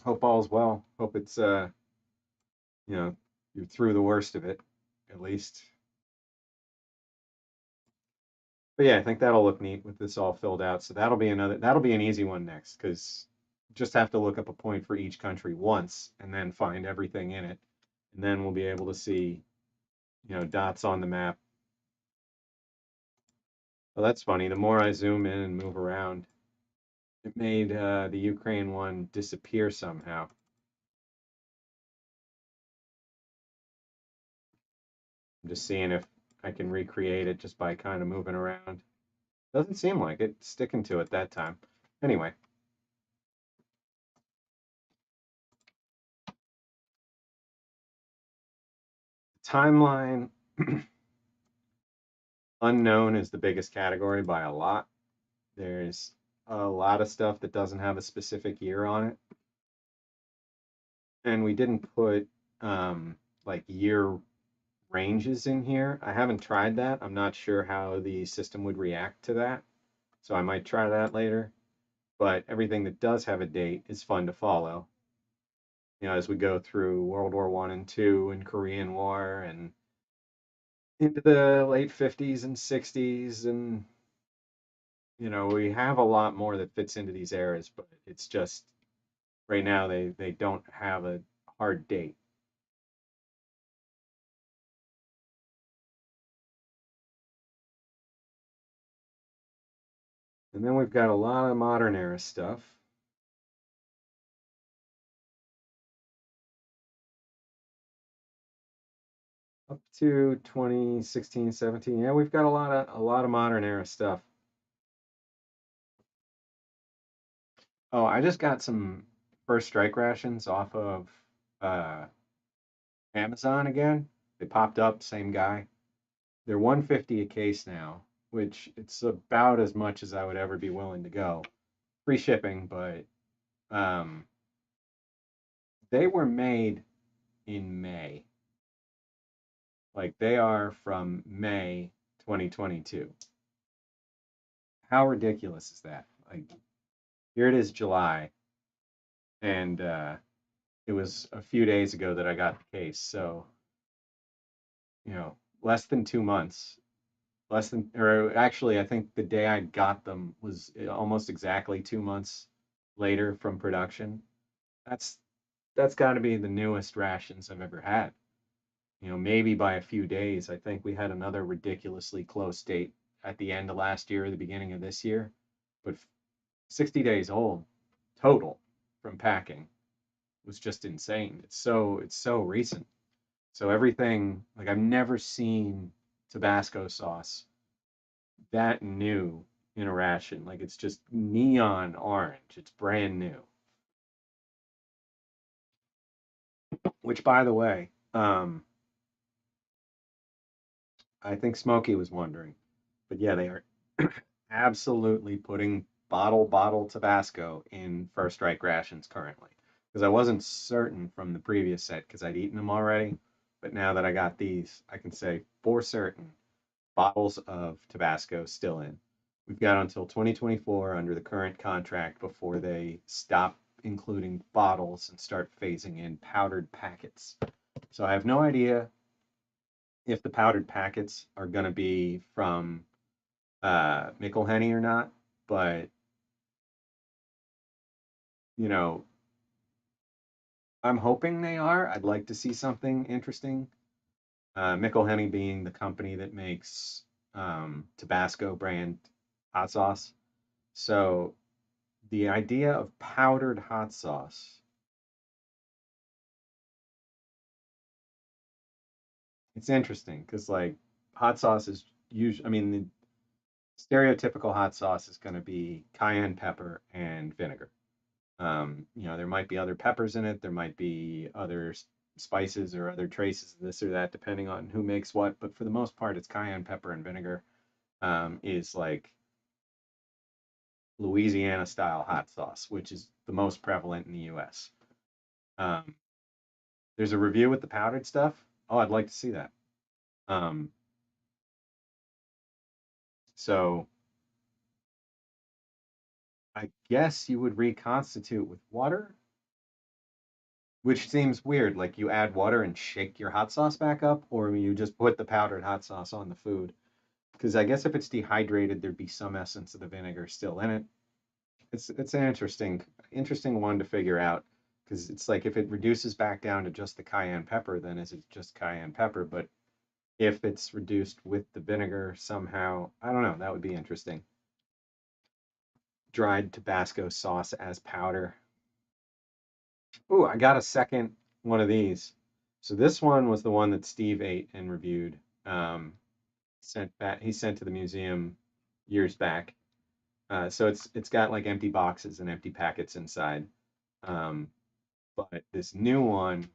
A: Hope all's well. Hope it's you're through the worst of it, at least. But yeah, I think that'll look neat with this all filled out. So that'll be an easy one next because just have to look up a point for each country once and then find everything in it. And then we'll be able to see, dots on the map. Well, that's funny. The more I zoom in and move around, it made the Ukraine one disappear somehow. I'm just seeing if I can recreate it just by kind of moving around. Doesn't seem like it. Sticking to it that time. Anyway, timeline unknown is the biggest category by a lot. There's a lot of stuff that doesn't have a specific year on it. And we didn't put like year ranges in here. I haven't tried that. I'm not sure how the system would react to that. So I might try that later. But everything that does have a date is fun to follow. As we go through World War One and Two and Korean War and into the late 50s and 60s and we have a lot more that fits into these eras, but it's just right now they don't have a hard date. And then we've got a lot of modern era stuff. Up to 2016, 17. Yeah, we've got a lot of modern era stuff. Oh, I just got some first strike rations off of uh, Amazon again. They popped up, same guy. They're 150 a case now, which it's about as much as I would ever be willing to go. Free shipping, but um, they were made in May. Like they are from May 2022. How ridiculous is that? Like here it is July, and it was a few days ago that I got the case. So, less than 2 months, or actually, I think the day I got them was almost exactly 2 months later from production. That's that's got to be the newest rations I've ever had. Maybe by a few days. I think we had another ridiculously close date at the end of last year or the beginning of this year, but 60 days old total from packing was just insane. It's so recent. So everything, like I've never seen Tabasco sauce that new in a ration. Like it's just neon orange. It's brand new. Which by the way, I think Smokey was wondering. But yeah, they are absolutely putting bottle Tabasco in first strike rations currently. Because I wasn't certain from the previous set because I'd eaten them already. But now that I got these, I can say for certain bottles of Tabasco still in. We've got until 2024 under the current contract before they stop including bottles and start phasing in powdered packets. So I have no idea if the powdered packets are going to be from McElhenney or not, but you know, I'm hoping they are. I'd like to see something interesting. McElhenney being the company that makes Tabasco brand hot sauce. So the idea of powdered hot sauce, it's interesting because like hot sauce is usually, I mean, the stereotypical hot sauce is going to be cayenne pepper and vinegar. There might be other peppers in it. There might be other spices or other traces of this or that, depending on who makes what. But for the most part, it's cayenne pepper and vinegar. Is like Louisiana style hot sauce, which is the most prevalent in the U.S. Um, there's a review with the powdered stuff. Oh, I'd like to see that. Um, so I guess you would reconstitute with water, which seems weird. Like you add water and shake your hot sauce back up, or you just put the powdered hot sauce on the food. because I guess if it's dehydrated, there'd be some essence of the vinegar still in it. It's an interesting one to figure out, because it's like if it reduces back down to just the cayenne pepper, then is it just cayenne pepper? But if it's reduced with the vinegar somehow, I don't know. That would be interesting. Dried Tabasco sauce as powder. Ooh, I got a second one of these. So this one was the one that Steve ate and reviewed. He sent to the museum years back. So it's got like empty boxes and empty packets inside. But this new one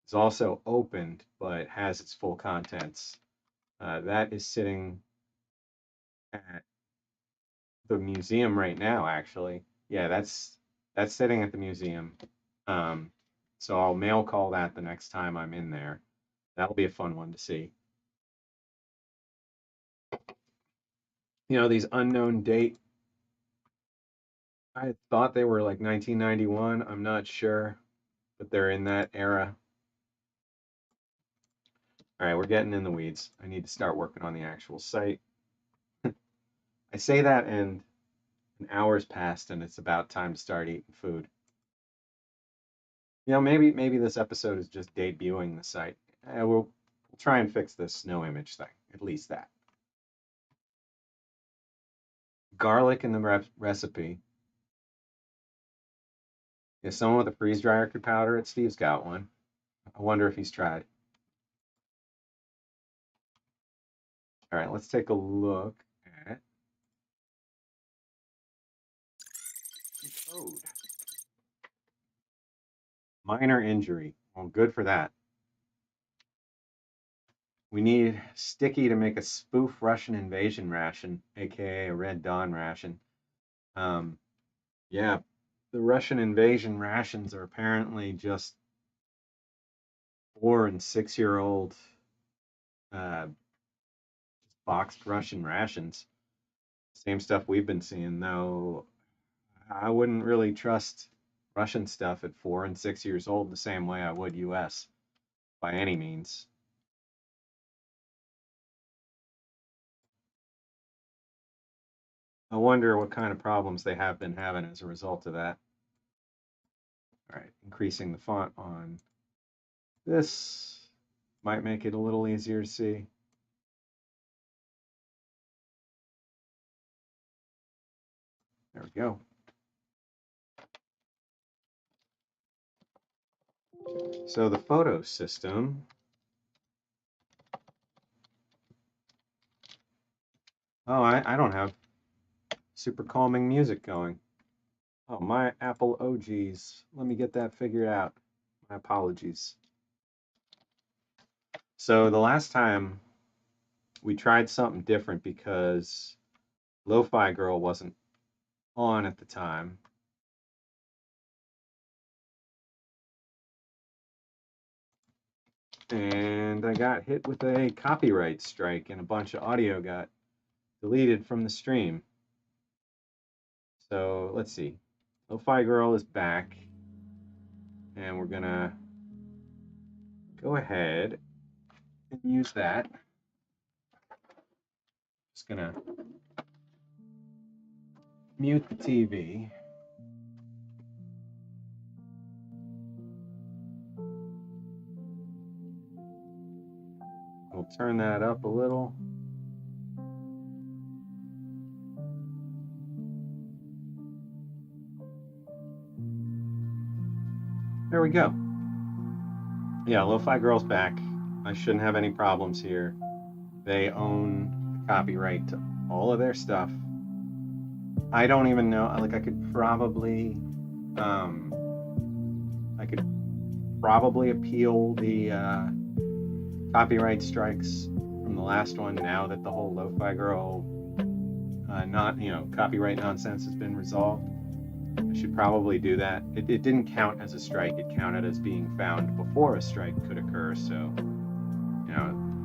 A: is also opened, but has its full contents. That is sitting at the museum right now, actually. Yeah, that's sitting at the museum. So I'll mail call that the next time I'm in there. That'll be a fun one to see. You know, these unknown date, I thought they were like 1991. I'm not sure, but they're in that era. All right, we're getting in the weeds. I need to start working on the actual site. I say that and an hour's passed and it's about time to start eating food. You know, maybe this episode is just debuting the site. We'll try and fix this snow image thing, at least that. Garlic in the recipe. Is someone with a freeze dryer could powder it? Steve's got one. I wonder if he's tried. All right, let's take a look at code. Minor injury. Well, good for that. We need Sticky to make a spoof Russian invasion ration, aka a Red Dawn ration. Yeah, the Russian invasion rations are apparently just 4 and 6-year-old boxed Russian rations. Same stuff we've been seeing, though. I wouldn't really trust Russian stuff at 4 and 6 years old the same way I would US by any means. I wonder what kind of problems they have been having as a result of that. All right, increasing the font on this might make it a little easier to see. There we go. So the photo system. Oh, I don't have super calming music going. Oh, my Apple OGs. Let me get that figured out. My apologies. So the last time we tried something different because Lo-Fi Girl wasn't on at the time. And I got hit with a copyright strike and a bunch of audio got deleted from the stream. So let's see. Lo-Fi Girl is back. And we're gonna go ahead and use that. Just gonna mute the TV. We'll turn that up a little. There we go. Yeah, Lo-Fi Girl's back. I shouldn't have any problems here. They own the copyright to all of their stuff. I don't even know, like I could probably appeal the copyright strikes from the last one now that the whole Lo-Fi Girl copyright nonsense has been resolved. I should probably do that. It didn't count as a strike. It counted as being found before a strike could occur. So,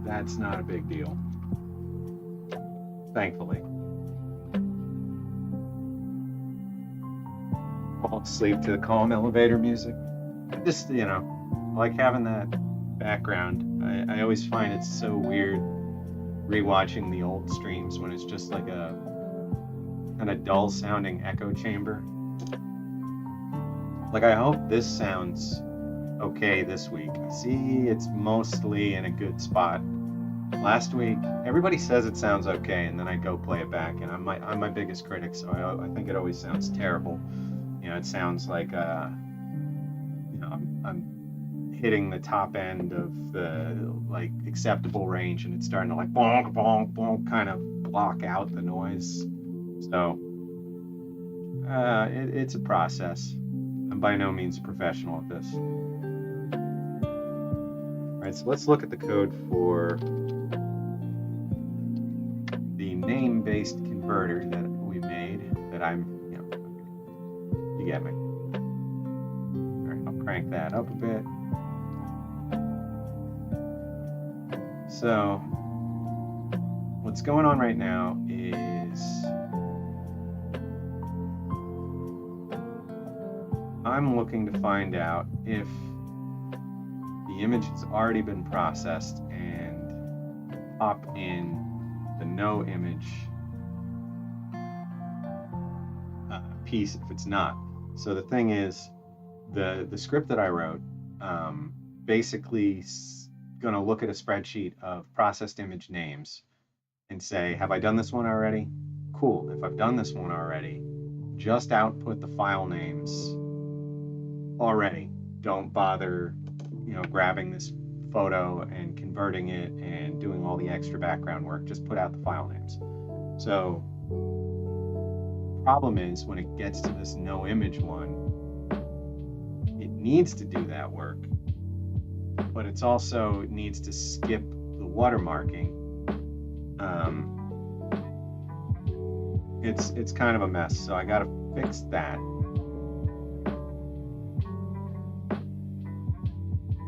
A: that's not a big deal. Thankfully. Fall asleep to the calm elevator music. Just, like having that background. I always find it so weird rewatching the old streams when it's just like a kind of dull sounding echo chamber. Like, I hope this sounds okay this week. I see it's mostly in a good spot. Last week, everybody says it sounds okay, and then I go play it back, and I'm my biggest critic, so I think it always sounds terrible. You know, it sounds like you know, I'm hitting the top end of the like acceptable range, and it's starting to like bonk bonk bonk kind of block out the noise. So it's a process. I'm by no means a professional at this. All right, so let's look at the code for the name-based converter that we made. That I'm, you know, you get me. All right, I'll crank that up a bit. So what's going on right now is I'm looking to find out if the image has already been processed and pop in the no image piece if it's not. So the thing is, the script that I wrote basically going to look at a spreadsheet of processed image names and say, have I done this one already? Cool. If I've done this one already, just output the file names already. Don't bother, you know, grabbing this photo and converting it and doing all the extra background work. Just put out the file names. So problem is, when it gets to this no image one, it needs to do that work, but it's also needs to skip the watermarking. It's kind of a mess, so I gotta fix that.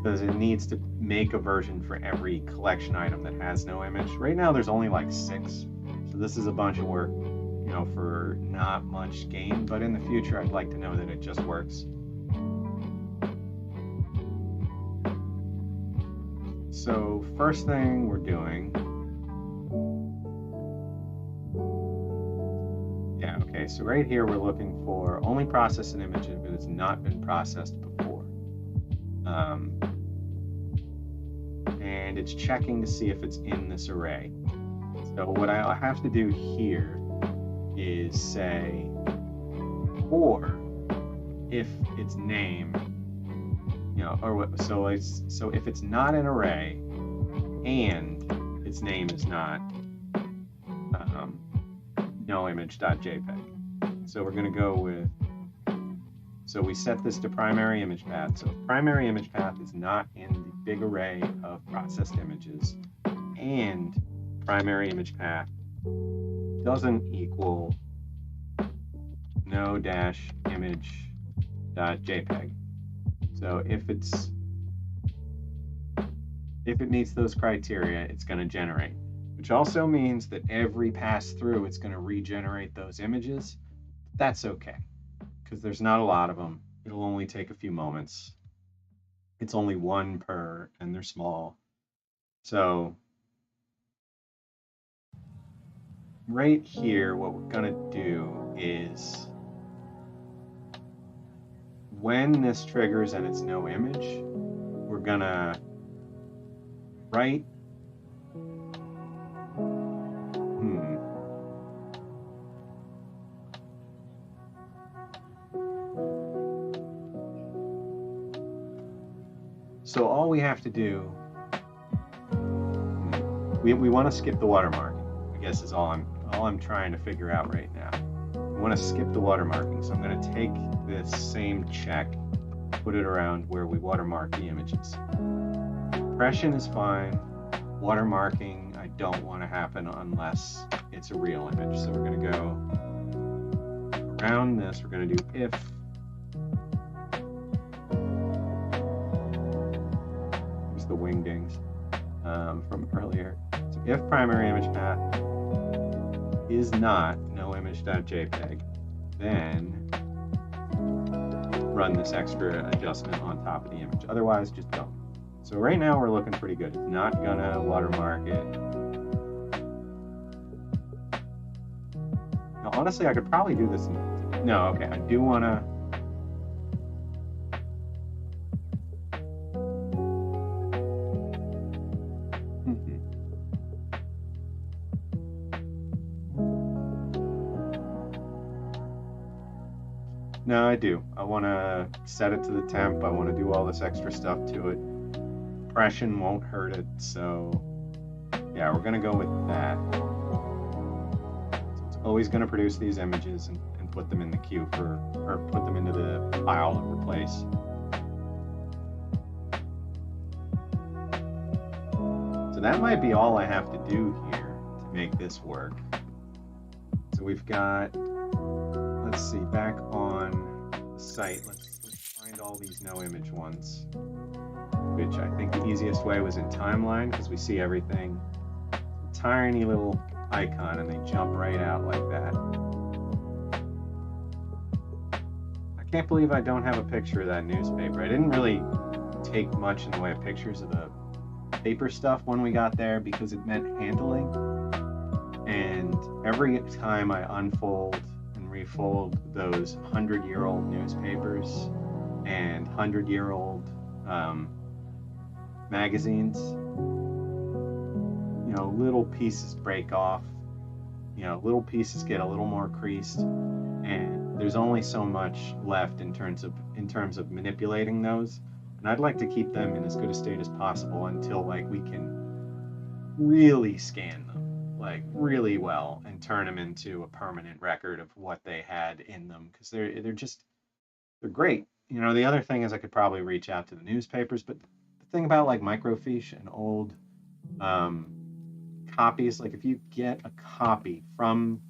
A: Because it needs to make a version for every collection item that has no image. Right now there's only like 6, so this is a bunch of work, you know, for not much gain, but in the future I'd like to know that it just works. So first thing we're doing, yeah, okay, so right here we're looking for only process an image if it has not been processed before. And it's checking to see if it's in this array. So what I have to do here is say, or if its name, you know, or so if it's not an array and its name is not noimage.jpg. So we're going to go with, so we set this to primary image path. So if primary image path is not in the big array of processed images, and primary image path doesn't equal no-image.jpg. So if it meets those criteria, it's going to generate, which also means that every pass through, it's going to regenerate those images. That's okay, because there's not a lot of them. It'll only take a few moments. It's only 1 per, and they're small. So right here, what we're going to do is, when this triggers and it's no image, we're going to write So all we have to do, we want to skip the watermarking, I guess is all I'm trying to figure out right now. We want to skip the watermarking, so I'm going to take this same check, put it around where we watermark the images. Compression is fine. Watermarking, I don't want to happen unless it's a real image. So we're going to go around this. We're going to do if the wingdings from earlier. So if primary image path is not noimage.jpg, then run this extra adjustment on top of the image. Otherwise, just don't. So right now we're looking pretty good. It's not gonna watermark it. honestly, I could probably do this. No, okay, I do want to. No, I do. I want to set it to the temp. I want to do all this extra stuff to it. Compression won't hurt it, so yeah, we're going to go with that. So it's always going to produce these images and put them in the queue for, or put them into the pile to replace. So that might be all I have to do here to make this work. So we've got, let's see, back on the site, let's find all these no image ones, which I think the easiest way was in timeline, because we see everything, tiny little icon, and they jump right out like that. I can't believe I don't have a picture of that newspaper. I didn't really take much in the way of pictures of the paper stuff when we got there because it meant handling, and every time I unfold and refold those 100-year-old newspapers and 100-year-old magazines, you know, little pieces break off, you know, little pieces get a little more creased, and there's only so much left in terms of manipulating those, and I'd like to keep them in as good a state as possible until like we can really scan them like really well and turn them into a permanent record of what they had in them, because they're great. You know, the other thing is I could probably reach out to the newspapers, but the thing about like microfiche and old copies, like if you get a copy from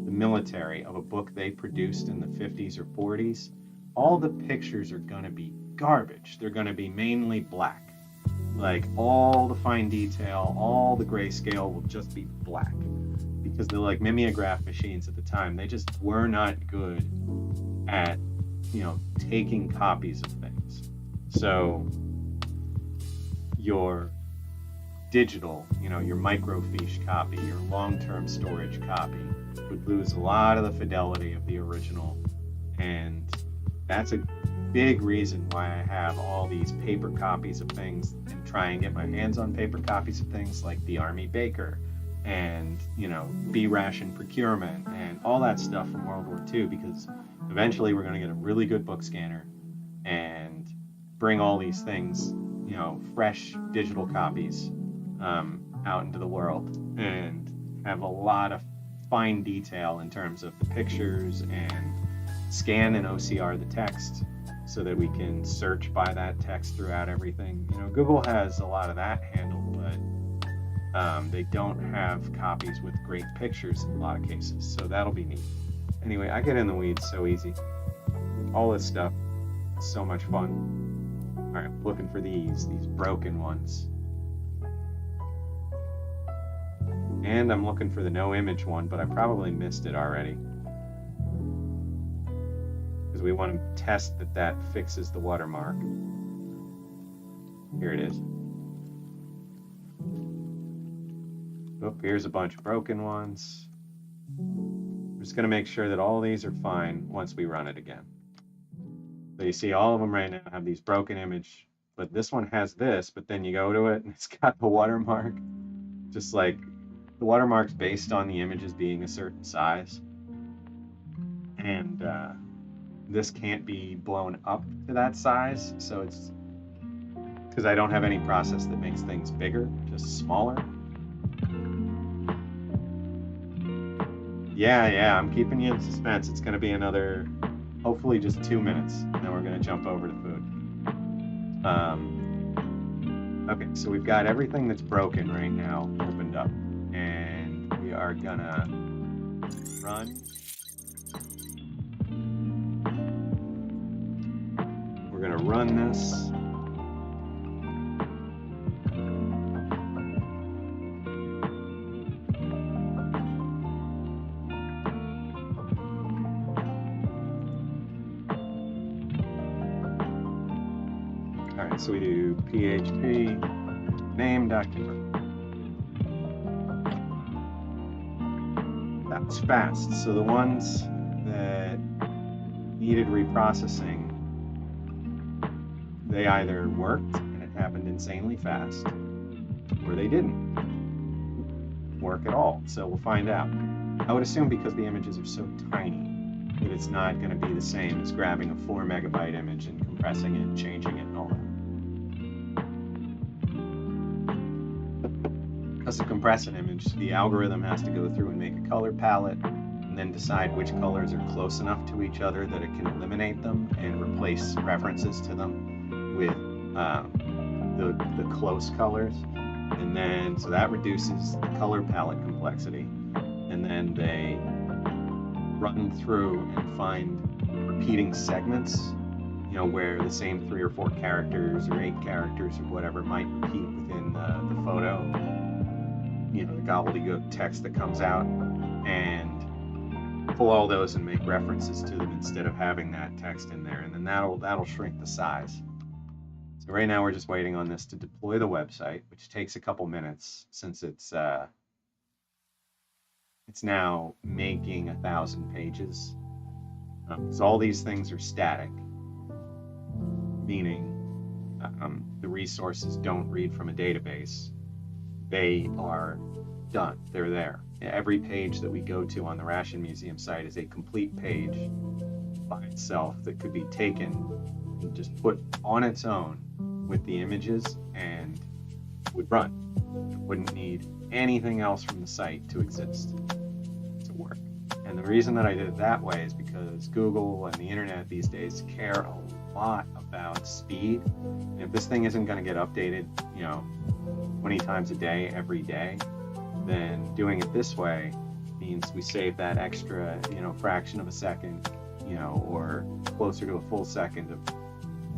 A: the military of a book they produced in the 50s or 40s, all the pictures are going to be garbage. They're going to be mainly black. Like all the fine detail, all the grayscale will just be black, because the like mimeograph machines at the time, they just were not good at, you know, taking copies of things. So your digital, you know, your microfiche copy, your long-term storage copy would lose a lot of the fidelity of the original, and that's a big reason why I have all these paper copies of things and try and get my hands on paper copies of things like the Army Baker and, you know, Ration procurement and all that stuff from World War II, because eventually we're going to get a really good book scanner and bring all these things, you know, fresh digital copies out into the world and have a lot of fine detail in terms of the pictures, and scan and OCR the text so that we can search by that text throughout everything. You know, Google has a lot of that handled, but they don't have copies with great pictures in a lot of cases, so that'll be neat. Anyway, I get in the weeds so easy. All this stuff is so much fun. All right, looking for these broken ones. And I'm looking for the no image one, but I probably missed it already, because we want to test that fixes the watermark. Here it is. Oh, here's a bunch of broken ones. I'm just going to make sure that all these are fine once we run it again. So you see all of them right now have these broken image, but this one has this, but then you go to it and it's got the watermark. Just like the watermark's based on the images being a certain size. And this can't be blown up to that size, so it's because I don't have any process that makes things bigger, just smaller. Yeah, I'm keeping you in suspense. It's going to be another, hopefully just 2 minutes, and then we're going to jump over to food. Okay, so we've got everything that's broken right now opened up, and we are going to run. We're going to run this. So we do PHP name.convert. That was fast. So the ones that needed reprocessing, they either worked and it happened insanely fast, or they didn't work at all. So we'll find out. I would assume because the images are so tiny that it's not going to be the same as grabbing a 4 megabyte image and compressing it and changing it and all that. Because to compress an image, the algorithm has to go through and make a color palette and then decide which colors are close enough to each other that it can eliminate them and replace references to them with the close colors. And then, so that reduces the color palette complexity. And then they run through and find repeating segments, you know, where the same 3 or 4 characters or 8 characters or whatever might repeat within the photo, you know, the gobbledygook text that comes out, and pull all those and make references to them instead of having that text in there. And then that'll shrink the size. So right now we're just waiting on this to deploy the website, which takes a couple minutes since it's now making 1,000 pages. So all these things are static, meaning the resources don't read from a database. They are done. They're there. Every page that we go to on the Ration Museum site is a complete page by itself that could be taken and just put on its own with the images and would run. It wouldn't need anything else from the site to exist, to work. And the reason that I did it that way is because Google and the internet these days care a lot about speed. And if this thing isn't going to get updated, you know, 20 times a day, every day, then doing it this way means we save that extra, you know, fraction of a second, you know, or closer to a full second of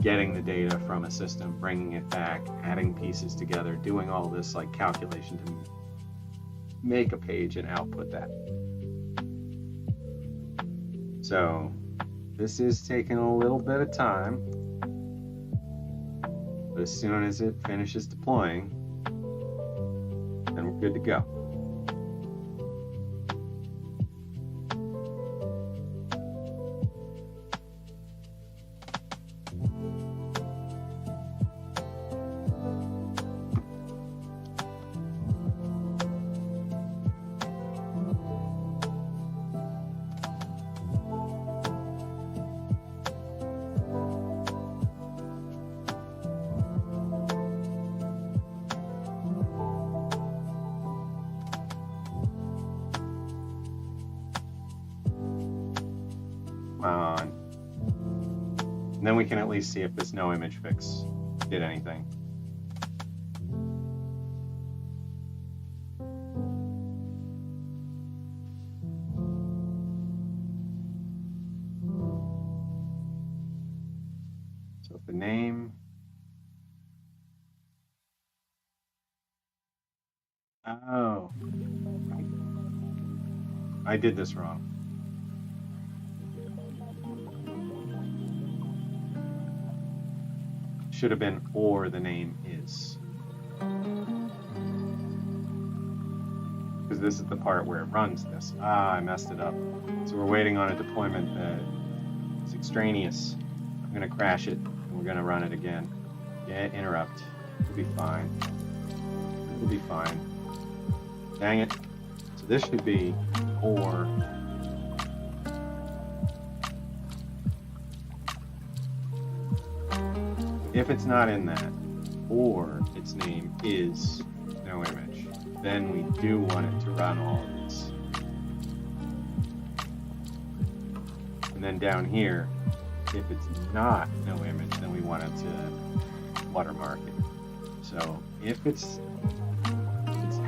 A: getting the data from a system, bringing it back, adding pieces together, doing all this like calculation to make a page and output that. So this is taking a little bit of time, but as soon as it finishes deploying, then we're good to go. And then we can at least see if this no image fix did anything. So if the name, oh, I did this wrong. Should have been or the name is, because this is the part where it runs this. I messed it up. So we're waiting on a deployment that is extraneous. I'm gonna crash it and we're gonna run it again. Yeah, interrupt. It'll be fine. It'll be fine. Dang it. So this should be or. If it's not in that, or its name is no image, then we do want it to run all of this. And then down here, if it's not no image, then we want it to watermark it. So if it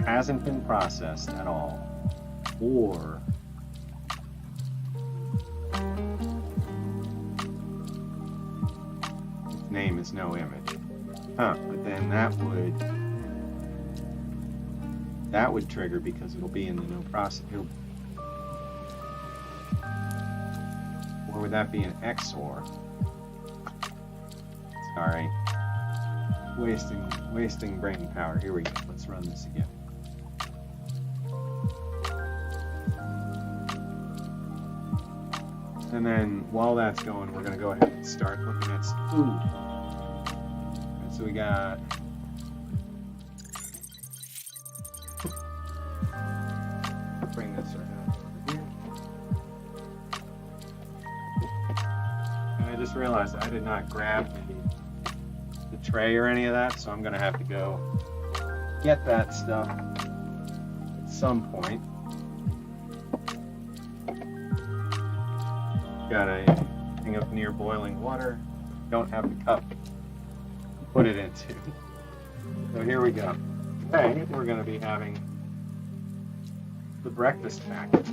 A: hasn't been processed at all, or name is no image. But then that would trigger because it'll be in the no process. Or would that be an XOR? Sorry. Wasting brain power. Here we go. Let's run this again. And then while that's going, we're going to go ahead and start looking at some food. And so we got bring this right now over here. And I just realized I did not grab the tray or any of that, so I'm going to have to go get that stuff at some point. Got a thing up near boiling water. Don't have the cup to put it into. So here we go. Today we're going to be having the breakfast packet.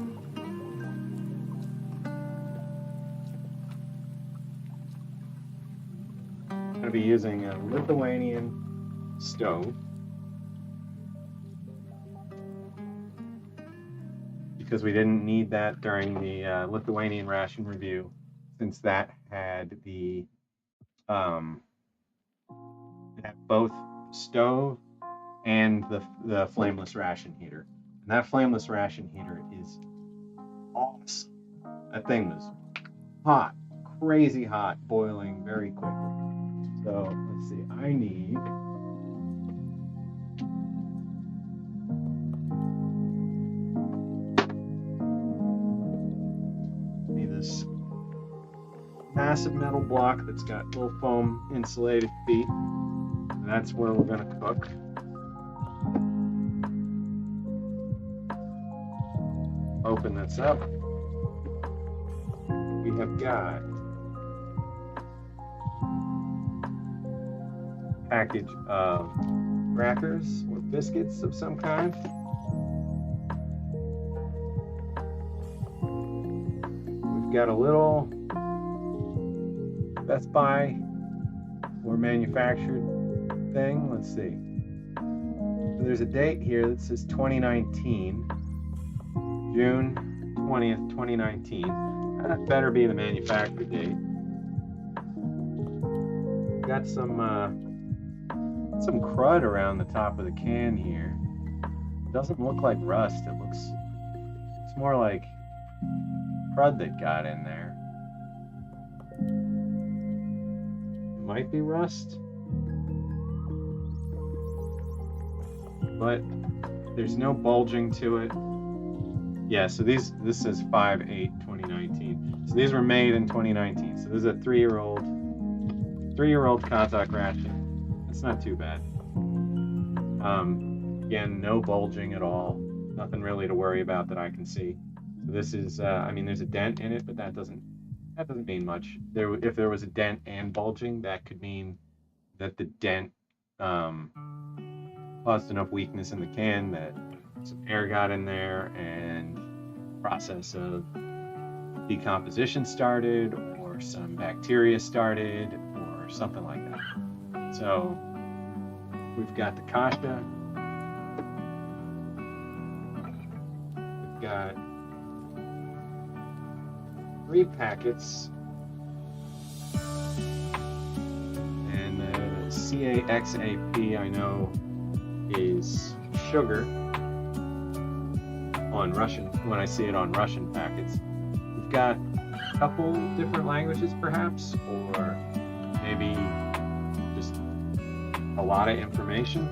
A: I'm going to be using a Lithuanian stove because we didn't need that during the Lithuanian ration review, since that had the it had both stove and the flameless ration heater. And that flameless ration heater is awesome. That thing was hot, crazy hot, boiling very quickly. So let's see, I need this massive metal block that's got little foam insulated feet. And that's where we're going to cook. Open this up. We have got a package of crackers or biscuits of some kind. We've got a little Best Buy or manufactured thing. Let's see. So there's a date here that says 2019. June 20th, 2019. That better be the manufacture date. Got some crud around the top of the can here. It doesn't look like rust. It's more like crud that got in there. It might be rust, but there's no bulging to it. Yeah, so this says 5/8/2019. So these were made in 2019. So this is a three-year-old Kazakh ration. It's not too bad. Again, no bulging at all. Nothing really to worry about that I can see. So this is, I mean, there's a dent in it, but that doesn't mean much. If there was a dent and bulging, that could mean that the dent caused enough weakness in the can that some air got in there and process of decomposition started, or some bacteria started, or something like that. So we've got the kasha. We've got 3 packets, and the CAXAP I know is sugar on Russian, when I see it on Russian packets. We've got a couple different languages perhaps, or maybe just a lot of information.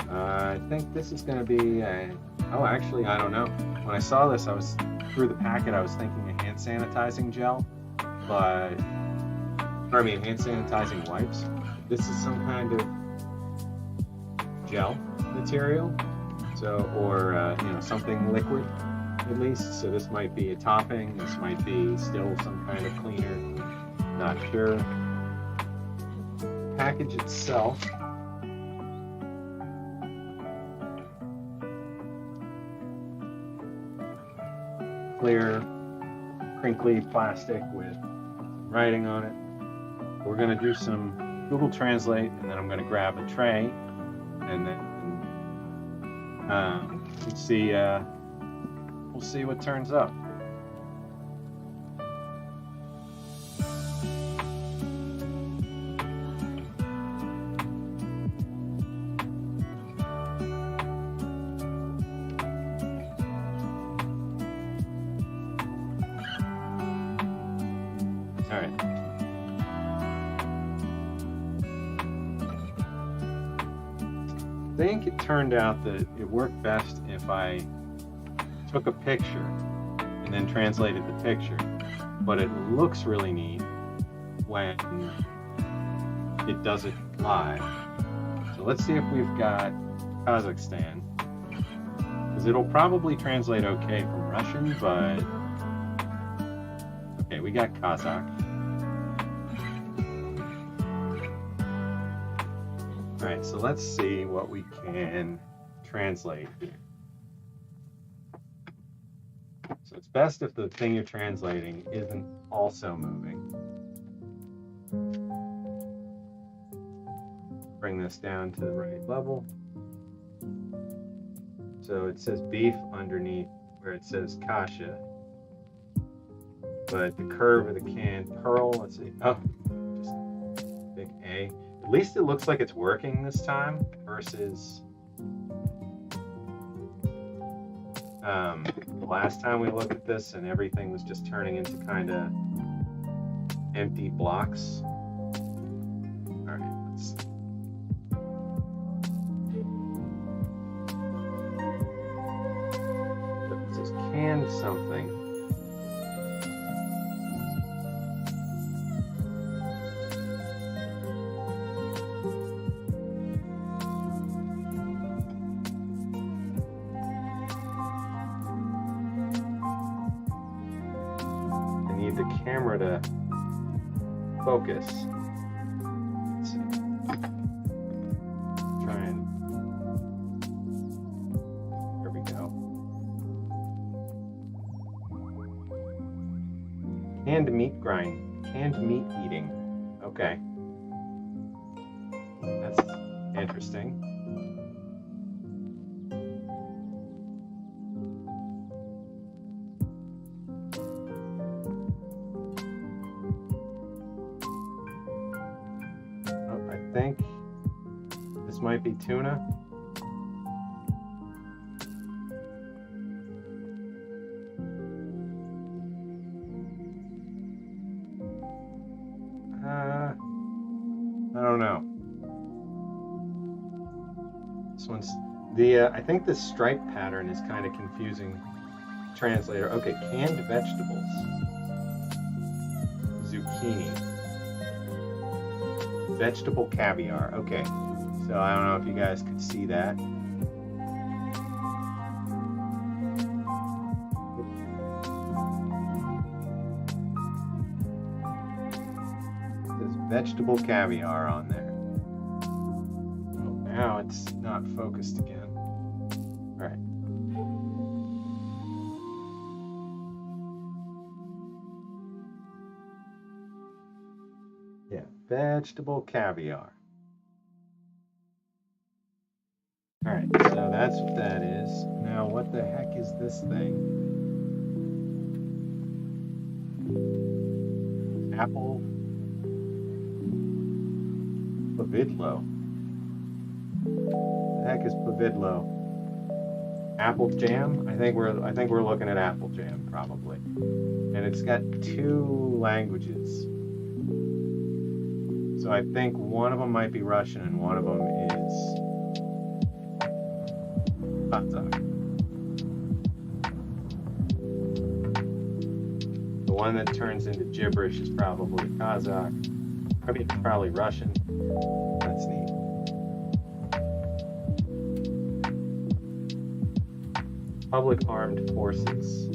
A: I think this is going to be oh, actually, I don't know. When I saw this, through the packet, I was thinking a hand sanitizing gel, hand sanitizing wipes. This is some kind of gel material, so, or something liquid at least. So this might be a topping, this might be still some kind of cleaner, not sure. The package itself clear, crinkly plastic with writing on it. We're going to do some Google Translate, and then I'm going to grab a tray, and then we'll see what turns up. think it turned out that it worked best if I took a picture and then translated the picture, but it looks really neat when it does it live. So let's see if we've got Kazakhstan, because it'll probably translate okay from Russian, but okay, we got Kazakh. All right, so let's see what we can translate here. So it's best if the thing you're translating isn't also moving. Bring this down to the right level. So it says beef underneath where it says kasha. But the curve of the can, pearl, let's see. Oh, just big A. At least it looks like it's working this time versus the last time we looked at this and everything was just turning into kind of empty blocks. All right, let's see. It says canned something. The camera to focus. Let's see. Try and there we go. Canned meat canned meat eating. Okay. That's interesting. I think this might be tuna. I don't know. This one's I think the stripe pattern is kind of confusing. Translator. Okay, canned vegetables. Zucchini. Vegetable caviar. Okay, so I don't know if you guys could see that. There's vegetable caviar on there. Oh, now it's not focused again. All right. Yeah, vegetable caviar. All right, so that's what that is. Now, what the heck is this thing? Apple pavidlo. The heck is pavidlo? Apple jam? I think we're looking at apple jam probably. And it's got 2 languages. So I think one of them might be Russian and one of them is Kazakh. The one that turns into gibberish is probably Kazakh. I mean, probably Russian. That's neat. Public Armed Forces.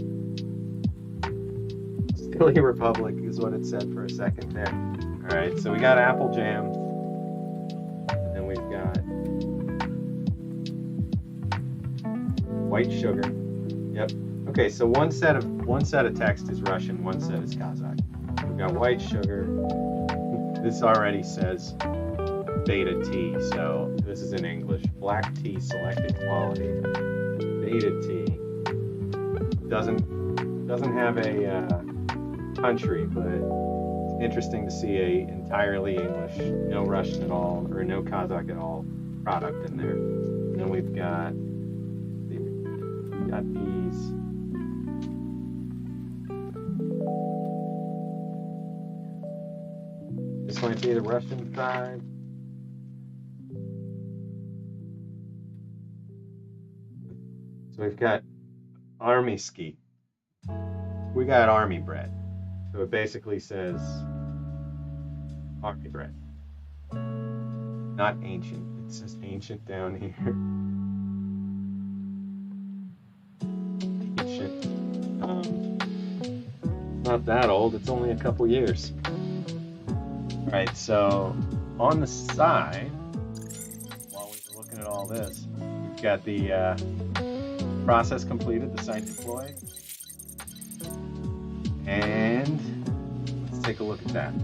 A: Silly Republic is what it said for a second there. All right, so we got apple jam, and then we've got white sugar. Yep. Okay, so one set of text is Russian, one set is Kazakh. We've got white sugar. This already says beta tea, so this is in English. Black tea, selected quality. Beta tea. Doesn't have a country, but interesting to see a entirely English, no Russian at all, or no Kazakh at all product in there. And then we've got these. This might be the Russian side. So we've got army ski. We got army bread. So it basically says army bread. Not ancient. It says ancient down here. Ancient. Not that old. It's only a couple years. All right. So on the side, while we were looking at all this, we've got the process completed, the site deployed, and let's take a look at that.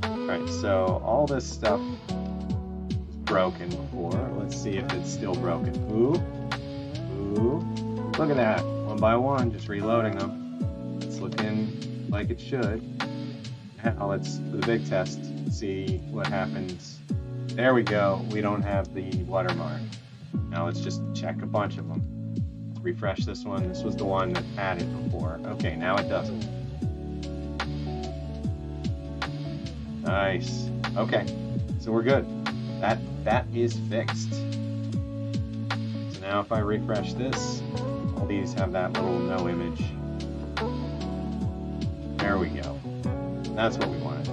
A: Alright, so all this stuff was broken before. Let's see if it's still broken. Ooh, look at that. One by one, just reloading them. It's looking like it should. Now let's do the big test. See what happens. There we go. We don't have the watermark. Now let's just check a bunch of them. Let's refresh this one. This was the one that had it before. Okay, now it doesn't. Nice. Okay, so we're good. That is fixed. So now if I refresh this, all these have that little no image. There we go. That's what we wanted.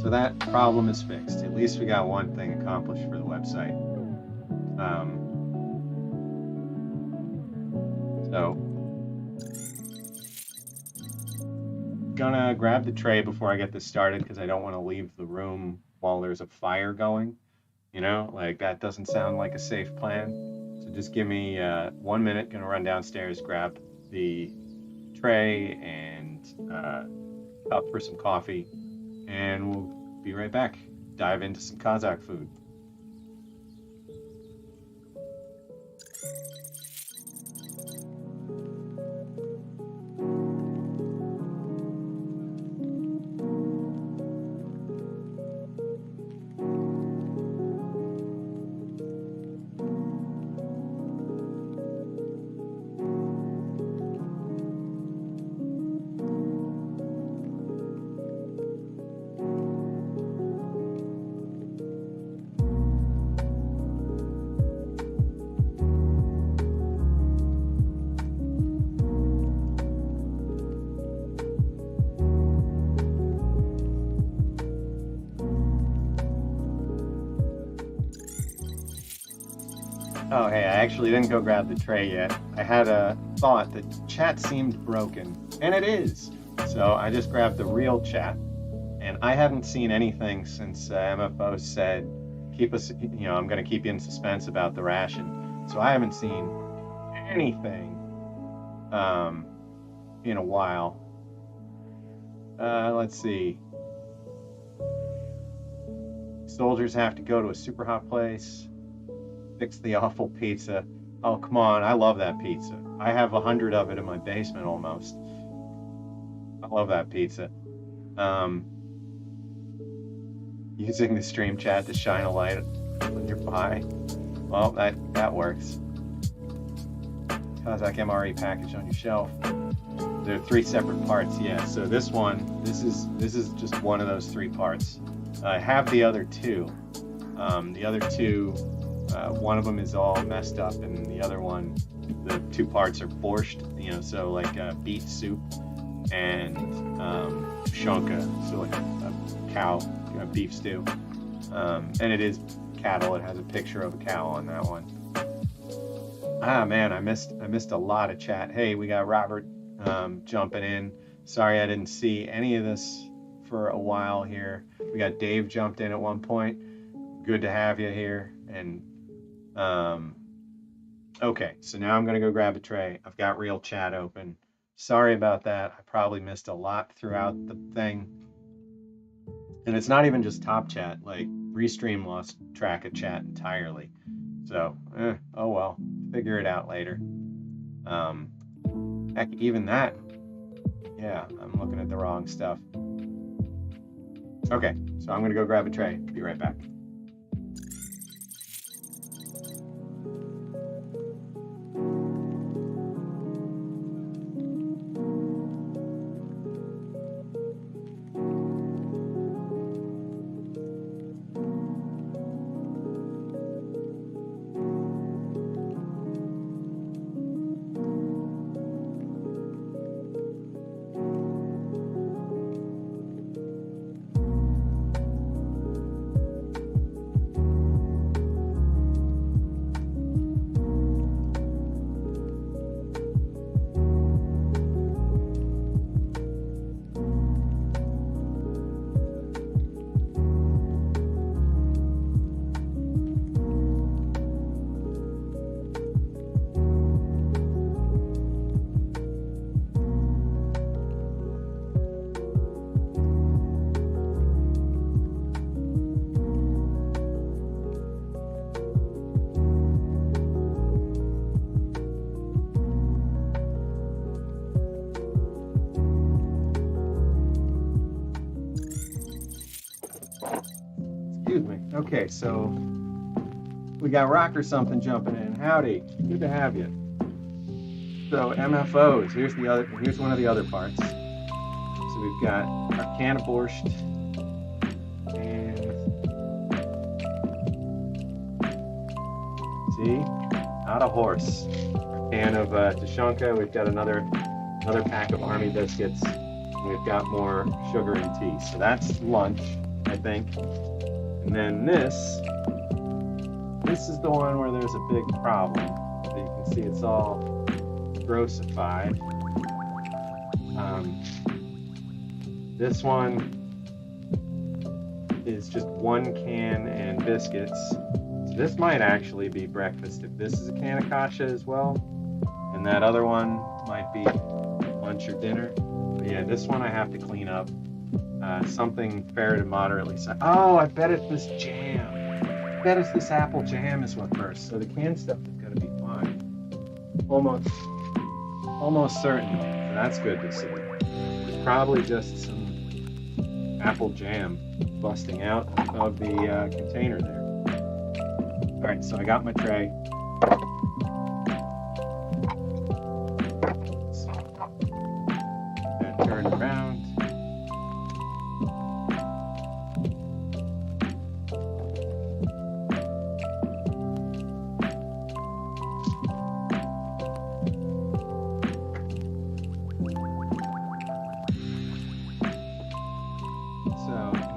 A: So that problem is fixed. At least we got one thing accomplished for the website. So, gonna grab the tray before I get this started because I don't want to leave the room while there's a fire going. You know, like that doesn't sound like a safe plan. So just give me 1 minute. Gonna run downstairs, grab the tray and cup for some coffee, and we'll be right back. Dive into some Kazakh food. Oh, hey, I actually didn't go grab the tray yet. I had a thought that chat seemed broken, and it is. So I just grabbed the real chat, and I haven't seen anything since MFO said, keep us, I'm going to keep you in suspense about the ration. So I haven't seen anything in a while. Let's see. Soldiers have to go to a super hot place. Fix the awful pizza. Oh, come on. I love that pizza. I have 100 of it in my basement almost. I love that pizza. Using the stream chat to shine a light on your pie. Well, that works. Kazakh MRE package on your shelf. There are 3 separate parts. Yeah, so this is just one of those 3 parts. I have the other 2. The other 2, one of them is all messed up, and the other one, the 2 parts are borscht, so like beet soup and Shawker, so like a cow, beef stew. And it is cattle. It has a picture of a cow on that one. Ah, man, I missed a lot of chat. Hey, we got Robert jumping in. Sorry I didn't see any of this for a while here. We got Dave jumped in at one point. Good to have you here. And okay, so now I'm gonna go grab a tray. I've got real chat open. Sorry about that. I probably missed a lot throughout the thing. And it's not even just top chat, like Restream lost track of chat entirely. So, oh well, figure it out later. Heck, even that, yeah, I'm looking at the wrong stuff. Okay, so I'm gonna go grab a tray. Be right back. Okay, so we got Rock or Something jumping in. Howdy, good to have you. So MFOs, here's one of the other parts. So we've got our can of borscht and see, not a horse. Can of Shawker. We've got another pack of army biscuits. And we've got more sugar and tea. So that's lunch, I think. And then this is the one where there's a big problem. So you can see it's all grossified. This one is just one can and biscuits. So this might actually be breakfast if this is a can of kasha as well. And that other one might be lunch or dinner. But yeah, this one I have to clean up. Something fair to moderately say. Oh, I bet it's this jam. I bet it's this apple jam is what first. So the canned stuff is going to be fine. Almost certain. So that's good to see. It's probably just some apple jam busting out of the container there. All right, so I got my tray. Turn around.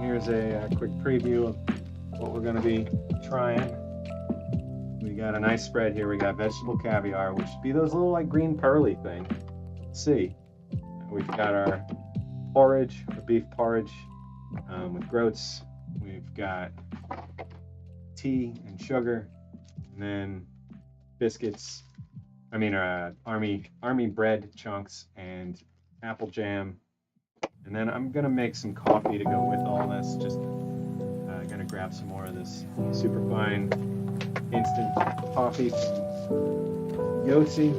A: Here's a quick preview of what we're going to be trying. We got a nice spread here. We got vegetable caviar, which would be those little like green pearly thing. Let's see. We've got our porridge, our beef porridge with groats. We've got tea and sugar, and then biscuits. army bread chunks and apple jam. And then I'm gonna make some coffee to go with all this. Just gonna grab some more of this super fine instant coffee from Yossi.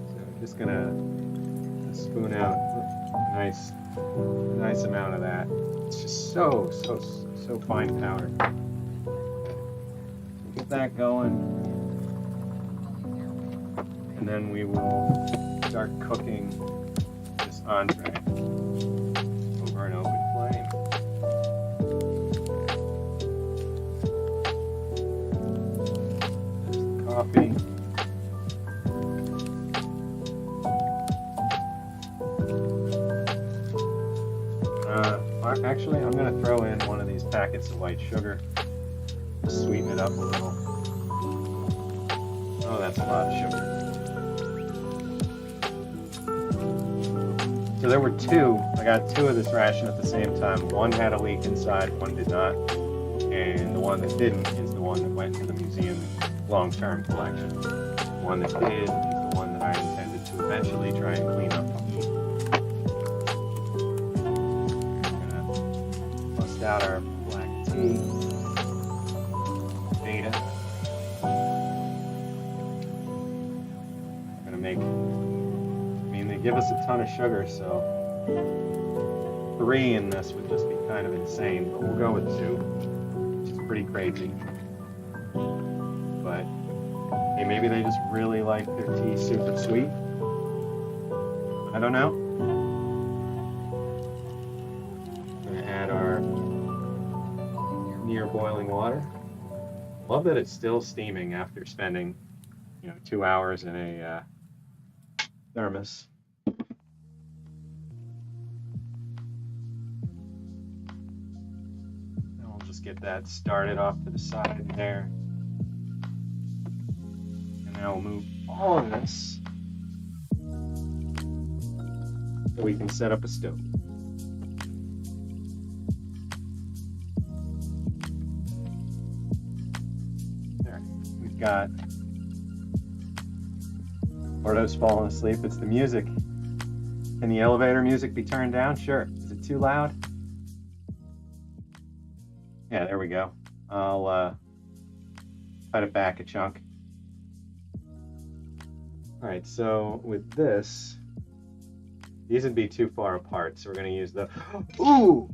A: So I'm just gonna spoon out a nice amount of that. It's just so fine powder. Get that going. And then we will start cooking this entree over an open flame. There's the coffee. Actually, I'm going to throw in one of these packets of white sugar. Sweeten it up a little. Oh, that's a lot of sugar. So there were two. I got two of this ration at the same time. One had a leak inside, one did not. And the one that didn't is the one that went to the museum long-term collection. The one that did is the one that I intended to eventually try and clean up. I'm gonna bust out our black tea. Beta. I'm gonna make. They give us a ton of sugar, so 3 in this would just be kind of insane, but we'll go with 2, which is pretty crazy. But hey, maybe they just really like their tea super sweet. I don't know. Gonna add our near boiling water. Love that it's still steaming after spending 2 hours in a thermos. Get that started off to the side there. And now we'll move all of this so we can set up a stove. There, we've got Ordo's falling asleep. It's the music. Can the elevator music be turned down? Sure. Is it too loud? Yeah, there we go. I'll cut it back a chunk. All right, so with this, These would be too far apart, so we're gonna use the, ooh!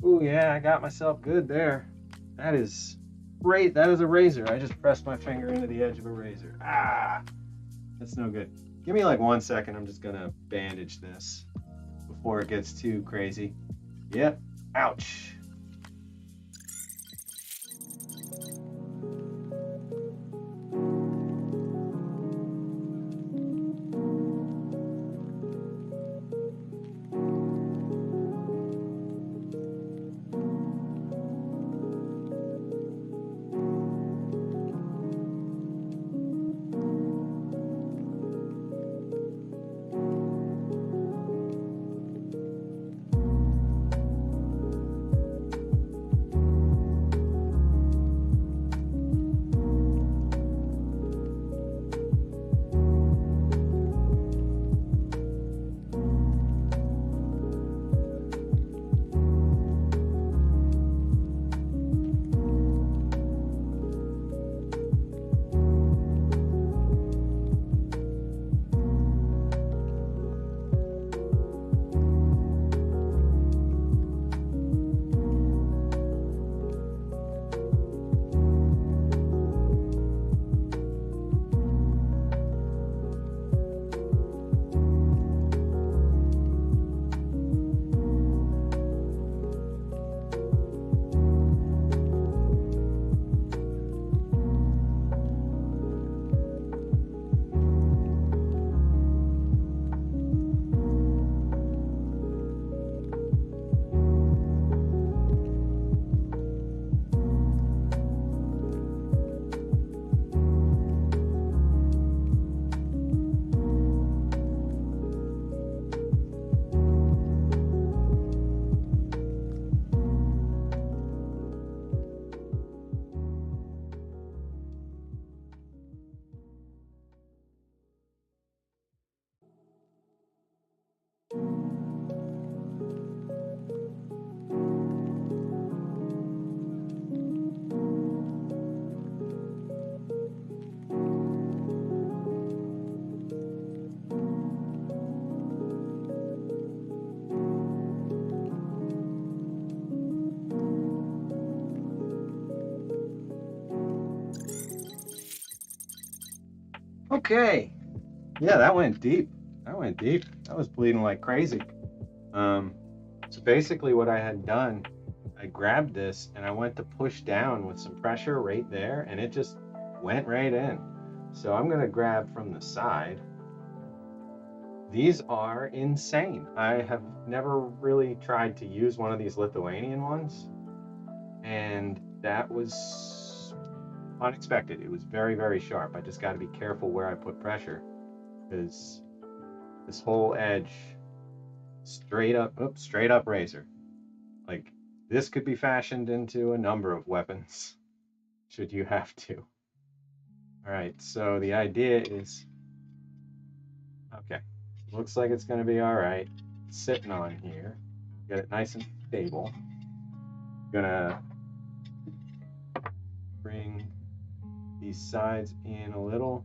A: Ooh, yeah, I got myself good there. That is great. That is a razor. I just pressed my finger into the edge of a razor. Ah, that's no good. Give me like 1 second. I'm just gonna bandage this before it gets too crazy. Yep, ouch. Okay. Yeah, that went deep. That went deep. That was bleeding like crazy. So basically what I had done, I grabbed this and I went to push down with some pressure right there, and it just went right in. So I'm gonna grab from the side. These are insane. I have never really tried to use one of these Lithuanian ones, and that was unexpected. It was very, very sharp. I just got to be careful where I put pressure, because this whole edge, straight up razor. Like, this could be fashioned into a number of weapons, should you have to. All right, so the idea is, okay, looks like it's gonna be all right. It's sitting on here, get it nice and stable. Gonna bring these sides in a little,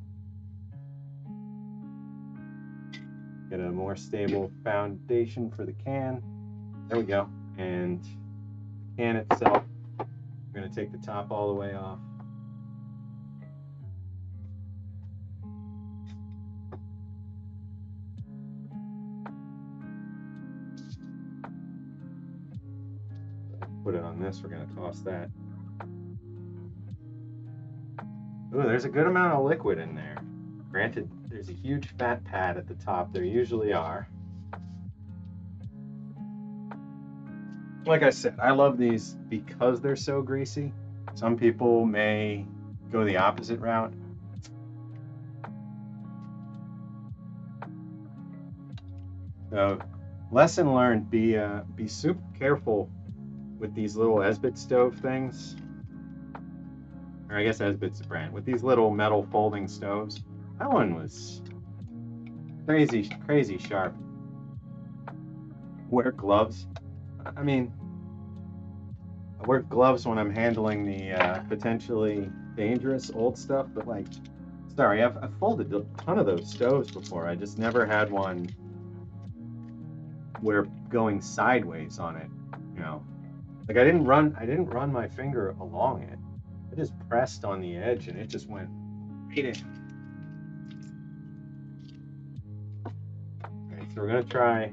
A: get a more stable foundation for the can. There we go. And the can itself, I'm going to take the top all the way off. Put it on this, we're going to toss that. Ooh, there's a good amount of liquid in there. Granted, there's a huge fat pad at the top. There usually are. Like I said, I love these because they're so greasy. Some people may go the opposite route. So, lesson learned: be super careful with these little Esbit stove things. Or I guess Esbit's the brand. With these little metal folding stoves. That one was crazy sharp. Wear gloves. I mean, I wear gloves when I'm handling the potentially dangerous old stuff, but like, sorry, I've folded a ton of those stoves before. I just never had one we're going sideways on it, you know. Like I didn't run my finger along it. I just pressed on the edge and it just went right in. All right, so we're gonna try,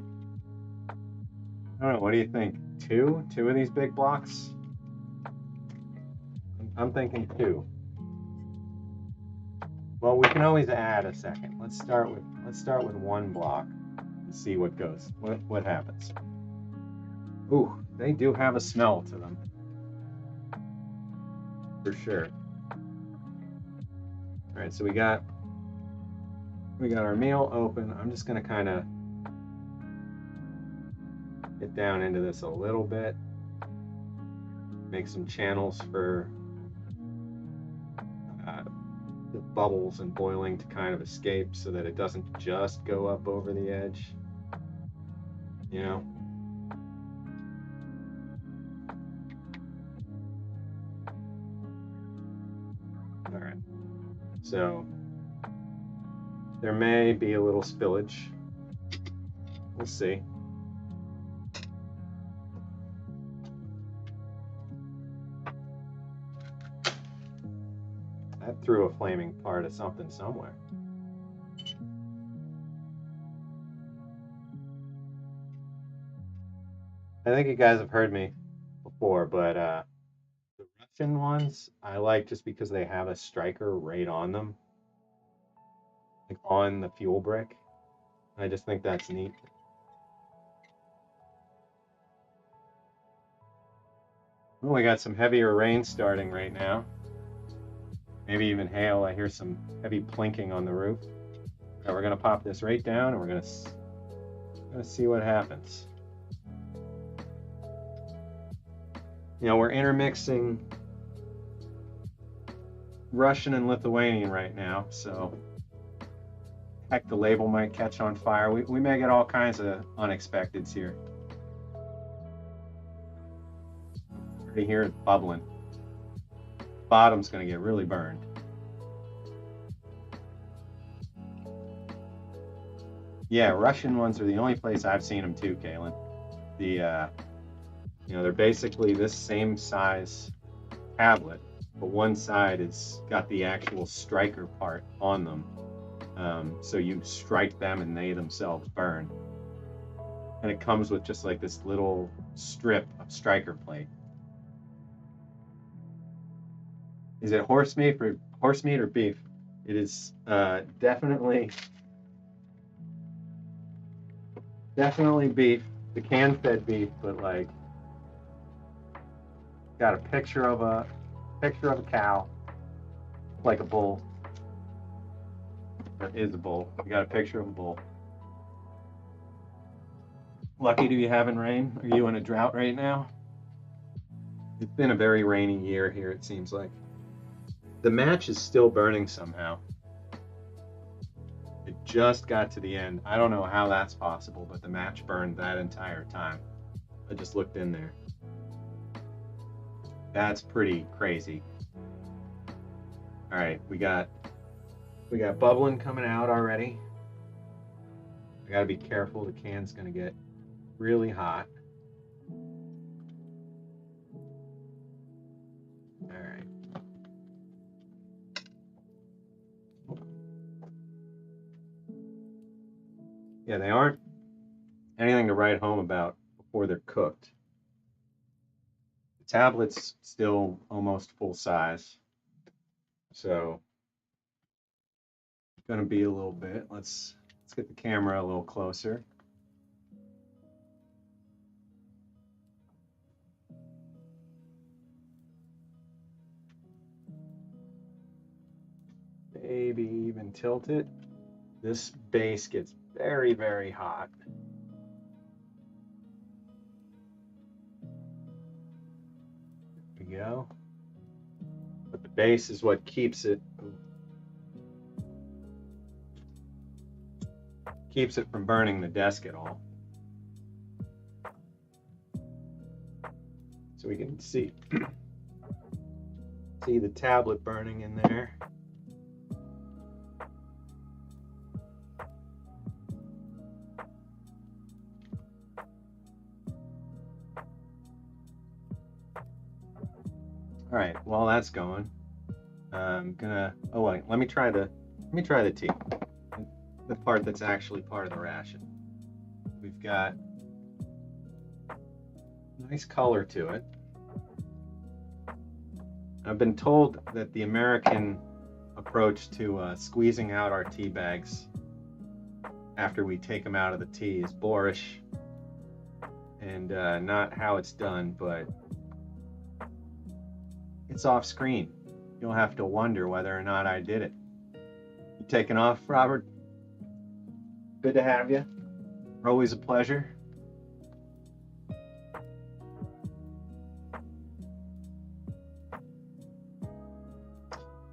A: I don't know, what do you think? Two of these big blocks? I'm thinking 2. Well, we can always add a second. Let's start with 1 block and see what goes. What happens? Ooh, they do have a smell to them, for sure. All right, so we got our meal open. I'm just gonna kind of get down into this a little bit, make some channels for the bubbles and boiling to kind of escape so that it doesn't just go up over the edge, you know. All right, so there may be a little spillage. We'll see. That threw a flaming part of something somewhere. I think you guys have heard me before, but the Russian ones I like just because they have a striker right on them, like on the fuel brick. I just think that's neat. Oh, we got some heavier rain starting right now. Maybe even hail. I hear some heavy plinking on the roof. Right, we're gonna pop this right down and we're gonna see what happens. You know, we're intermixing Russian and Lithuanian right now, so heck, the label might catch on fire. We may get all kinds of unexpecteds here. Already hear it bubbling. Bottom's gonna get really burned. Yeah, Russian ones are the only place I've seen them too, Kaylynn. The you know, they're basically this same size tablet, but one side is got the actual striker part on them. So you strike them and they themselves burn. And it comes with just like this little strip of striker plate. Is it horse meat or beef? It is definitely beef. The can-fed beef, but like got a picture of a cow, like a bull. Or is a bull. We got a picture of a bull. Lucky to be having rain. Are you in a drought right now? It's been a very rainy year here, it seems like. The match is still burning somehow. It just got to the end. I don't know how that's possible, but the match burned that entire time. I just looked in there. That's pretty crazy. All right, we got bubbling coming out already. I gotta be careful, the can's gonna get really hot. All right. Yeah, they aren't anything to write home about before they're cooked. The tablet's still almost full size, so it's gonna be a little bit. Let's get the camera a little closer. Maybe even tilt it. This base gets very, very hot. There we go. But the base is what keeps it from burning the desk at all. So we can see the tablet burning in there. All right, while that's going, I'm gonna, oh wait, let me try the tea, the part that's actually part of the ration. We've got nice color to it. I've been told that the American approach to squeezing out our tea bags after we take them out of the tea is boorish, and not how it's done, but it's off screen. You'll have to wonder whether or not I did it. You taking off, Robert? Good to have you. Always a pleasure.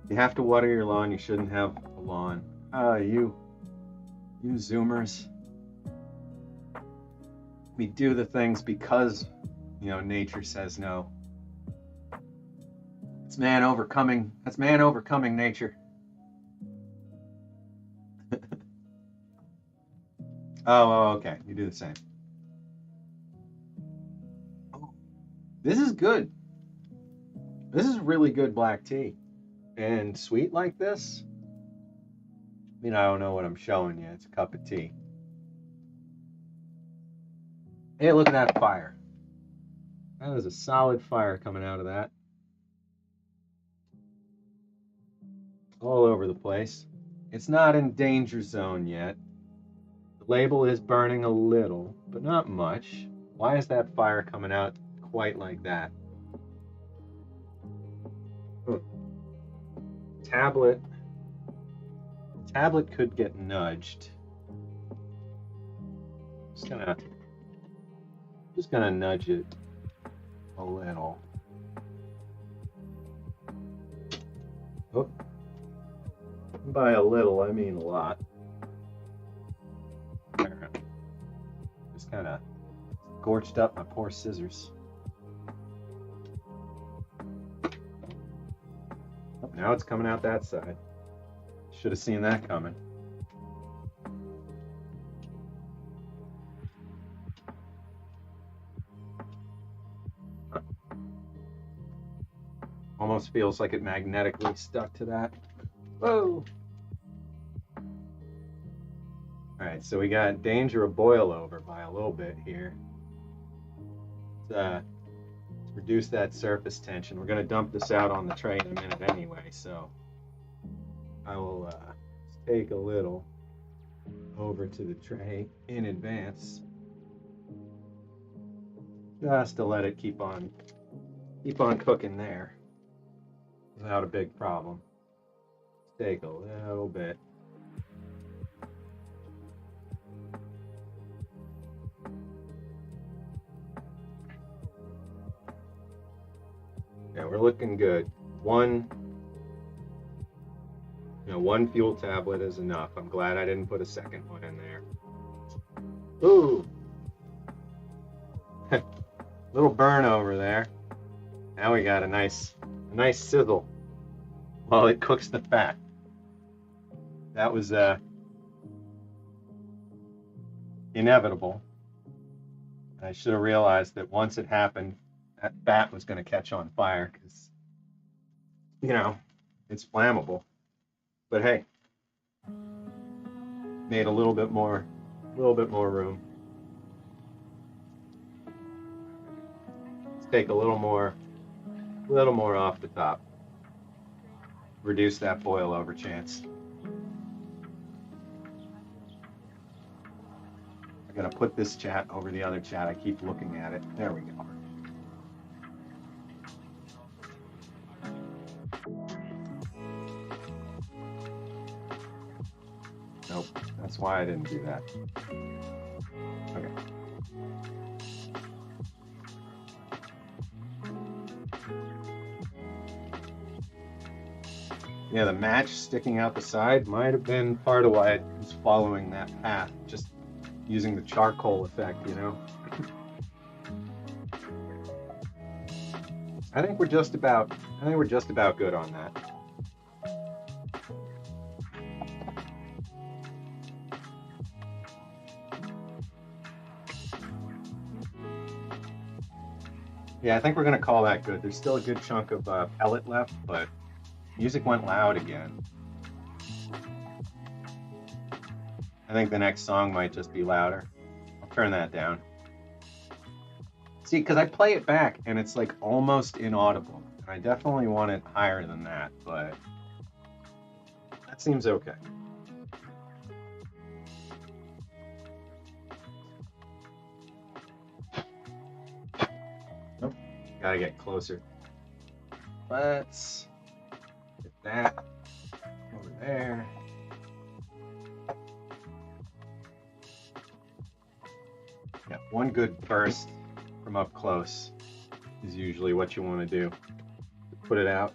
A: You have to water your lawn. You shouldn't have a lawn. You Zoomers. We do the things because, nature says no. It's man overcoming. That's man overcoming nature. Oh, okay. You do the same. Oh, this is good. This is really good black tea. And sweet like this. I mean, I don't know what I'm showing you. It's a cup of tea. Hey, look at that fire. That is a solid fire coming out of that. All over the place. It's not in danger zone yet. The label is burning a little, but not much. Why is that fire coming out quite like that? Tablet could get nudged. Just gonna nudge it a little. Oh, by a little, I mean a lot. Just kind of scorched up my poor scissors. Oh, now it's coming out that side. Should have seen that coming. Almost feels like it magnetically stuck to that. Whoa! Alright, so we got danger of boil over by a little bit here. Let's reduce that surface tension. We're going to dump this out on the tray in a minute anyway, so I will take a little over to the tray in advance, just to let it keep on cooking there without a big problem. Take a little bit. Yeah, we're looking good. One fuel tablet is enough. I'm glad I didn't put a second one in there. Ooh. Little burn over there. Now we got a nice sizzle while it cooks the fat. That was inevitable. I should have realized that once it happened, that fat was going to catch on fire because, it's flammable. But hey, made a little bit more room. Let's take a little more off the top. Reduce that boil over chance. I gotta put this chat over the other chat. I keep looking at it. There we go. Nope, that's why I didn't do that. Okay. Yeah, the match sticking out the side might have been part of why I was following that path, just using the charcoal effect, I think we're just about good on that. Yeah, I think we're gonna call that good. There's still a good chunk of pellet left, but music went loud again. I think the next song might just be louder. I'll turn that down. See, because I play it back and it's like almost inaudible. I definitely want it higher than that, but that seems okay. Nope, gotta get closer. Let's get that over there. Yeah, one good burst from up close is usually what you want to do. Put it out.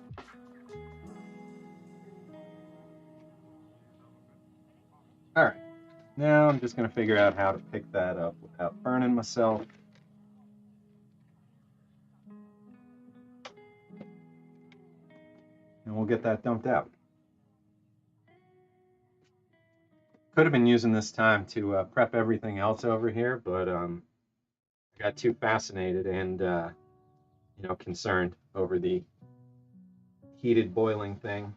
A: All right, now I'm just going to figure out how to pick that up without burning myself. And we'll get that dumped out. Could have been using this time to prep everything else over here, but I got too fascinated and concerned over the heated boiling thing.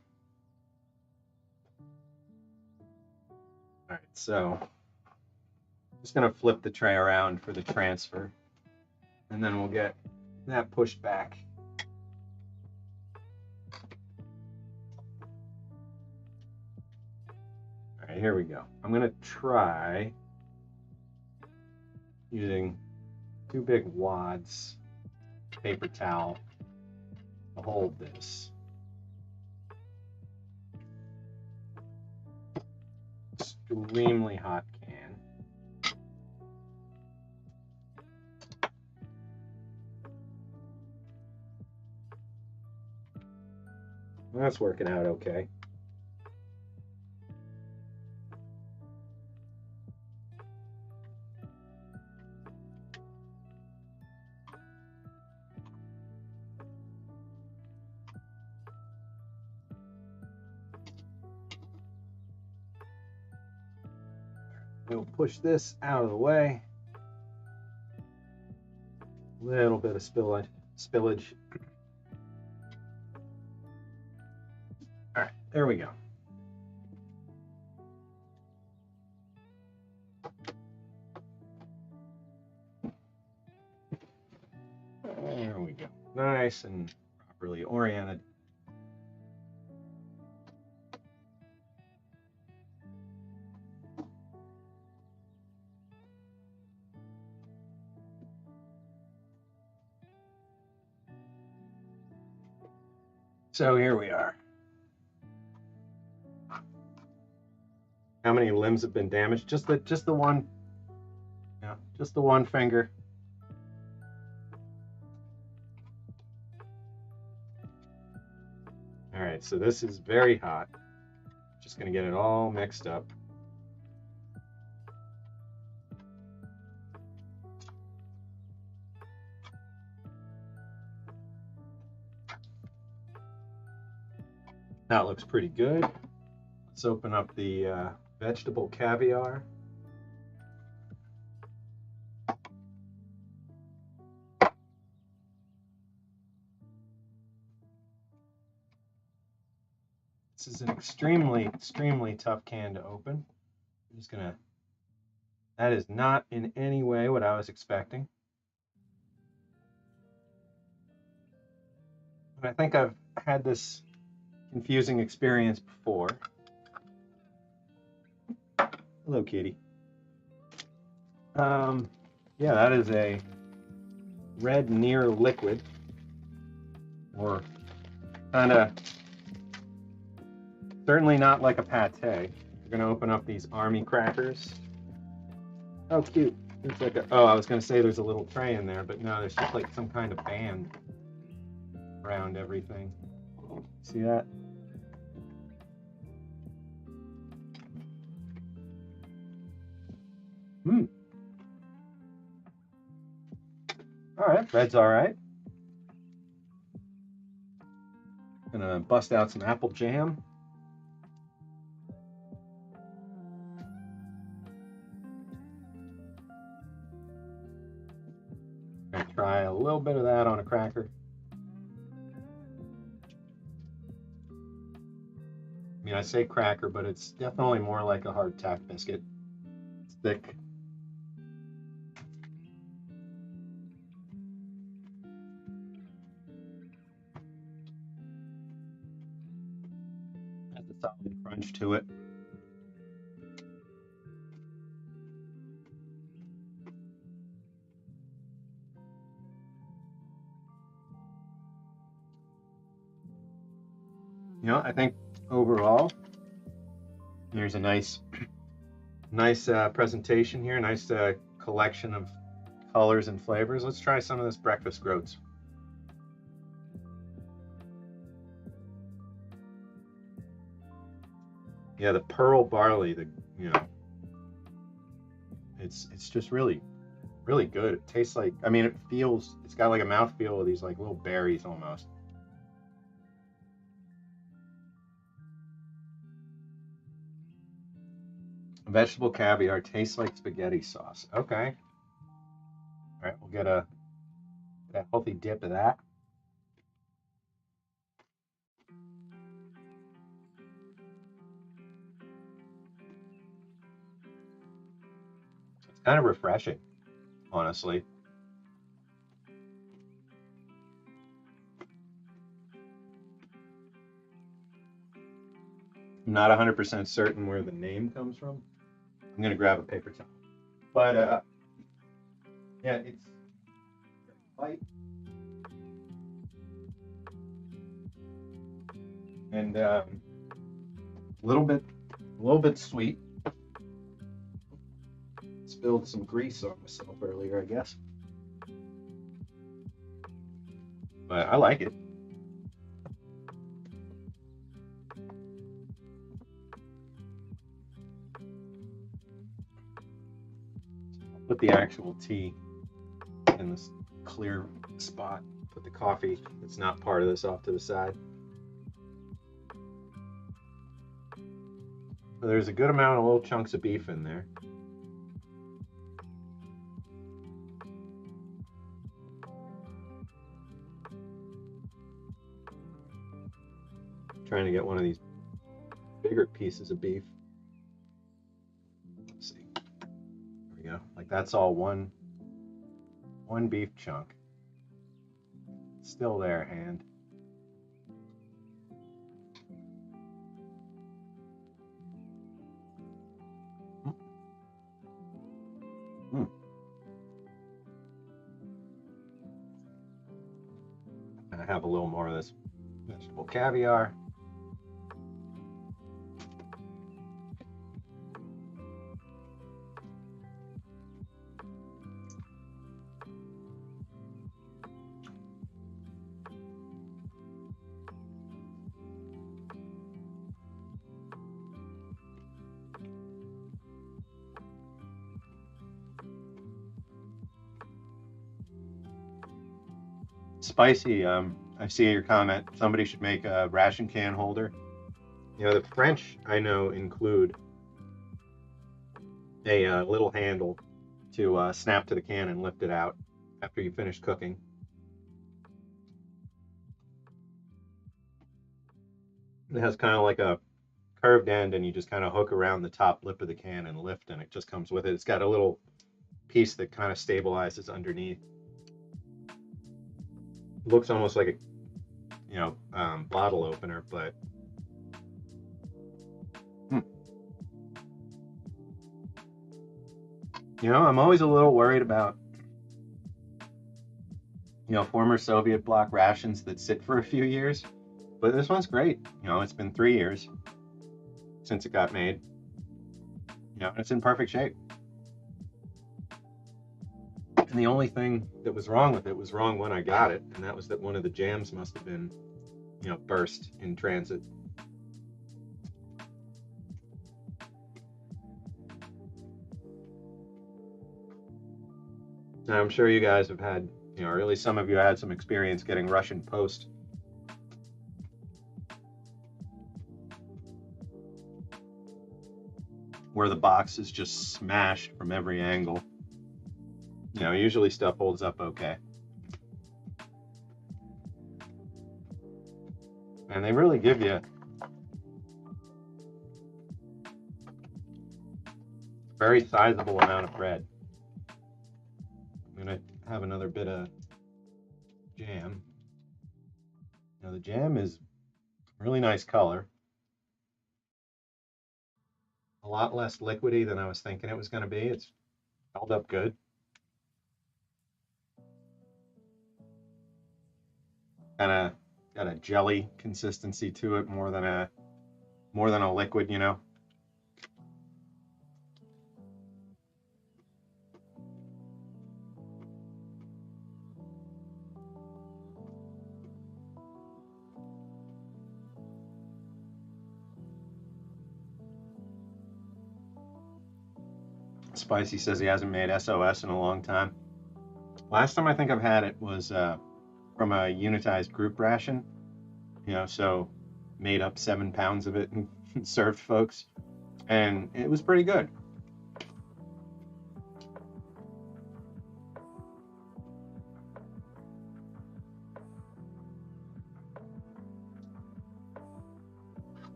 A: All right, so I'm just gonna flip the tray around for the transfer, and then we'll get that pushed back. All right, here we go. I'm gonna try using 2 big wads paper towel to hold this. Extremely hot can. That's working out okay. We'll push this out of the way. A little bit of spillage. All right, there we go. There we go. Nice and properly oriented. So here we are. How many limbs have been damaged? Just the one. Yeah, just the one finger. All right, so this is very hot. Just gonna get it all mixed up. That looks pretty good. Let's open up the vegetable caviar. This is an extremely tough can to open. I'm just gonna, that is not in any way what I was expecting. And I think I've had this confusing experience before. Hello, kitty. Yeah, that is a red near liquid, or kind of, certainly not like a pate. We're gonna open up these army crackers. Oh, cute. It's like oh, I was gonna say there's a little tray in there, but no, there's just like some kind of band around everything. See that? All right, bread's all right. Gonna bust out some apple jam. try a little bit of that on a cracker. I mean, I say cracker, but it's definitely more like a hardtack biscuit. It's thick. Has a solid crunch to it. You know, I think overall, here's a nice presentation here, nice collection of colors and flavors. Let's try some of this breakfast groats. Yeah, the pearl barley, it's just really good. It tastes like, I mean, it's got like a mouthfeel of these like little berries almost. Vegetable caviar tastes like spaghetti sauce. Okay. All right, we'll get a healthy dip of that. It's kind of refreshing, honestly. I'm not 100% certain where the name comes from. I'm gonna grab a paper towel. But yeah, it's light and a little bit sweet. Spilled some grease on myself earlier, I guess. But I like it. Put the actual tea in this clear spot. Put the coffee that's not part of this off to the side. So there's a good amount of little chunks of beef in there. Trying to get one of these bigger pieces of beef. Let's see. There we go. Like that's all one beef chunk. Still there, hand. I have a little more of this vegetable caviar. Spicy. I see your comment. Somebody should make a ration can holder. You know, the French I know include a little handle to snap to the can and lift it out after you finish cooking. It has kind of like a curved end, and you just kind of hook around the top lip of the can and lift, and it just comes with it. It's got a little piece that kind of stabilizes underneath. Looks almost like a bottle opener, but I'm always a little worried about former Soviet bloc rations that sit for a few years, but this one's great. It's been 3 years since it got made. It's in perfect shape. And the only thing that was wrong with it was wrong when I got it, and that was that one of the jams must have been, burst in transit. Now, I'm sure you guys have had, or at least some of you had some experience getting Russian post. Where the box is just smashed from every angle. Usually stuff holds up okay. And they really give you a very sizable amount of bread. I'm gonna have another bit of jam. Now the jam is really nice color. A lot less liquidy than I was thinking it was going to be. It's held up good. Kind of got a jelly consistency to it, more than a liquid, you know. Spicy says he hasn't made SOS in a long time. Last time I think I've had it was from a unitized group ration, you know, so made up 7 pounds of it and served folks, and it was pretty good.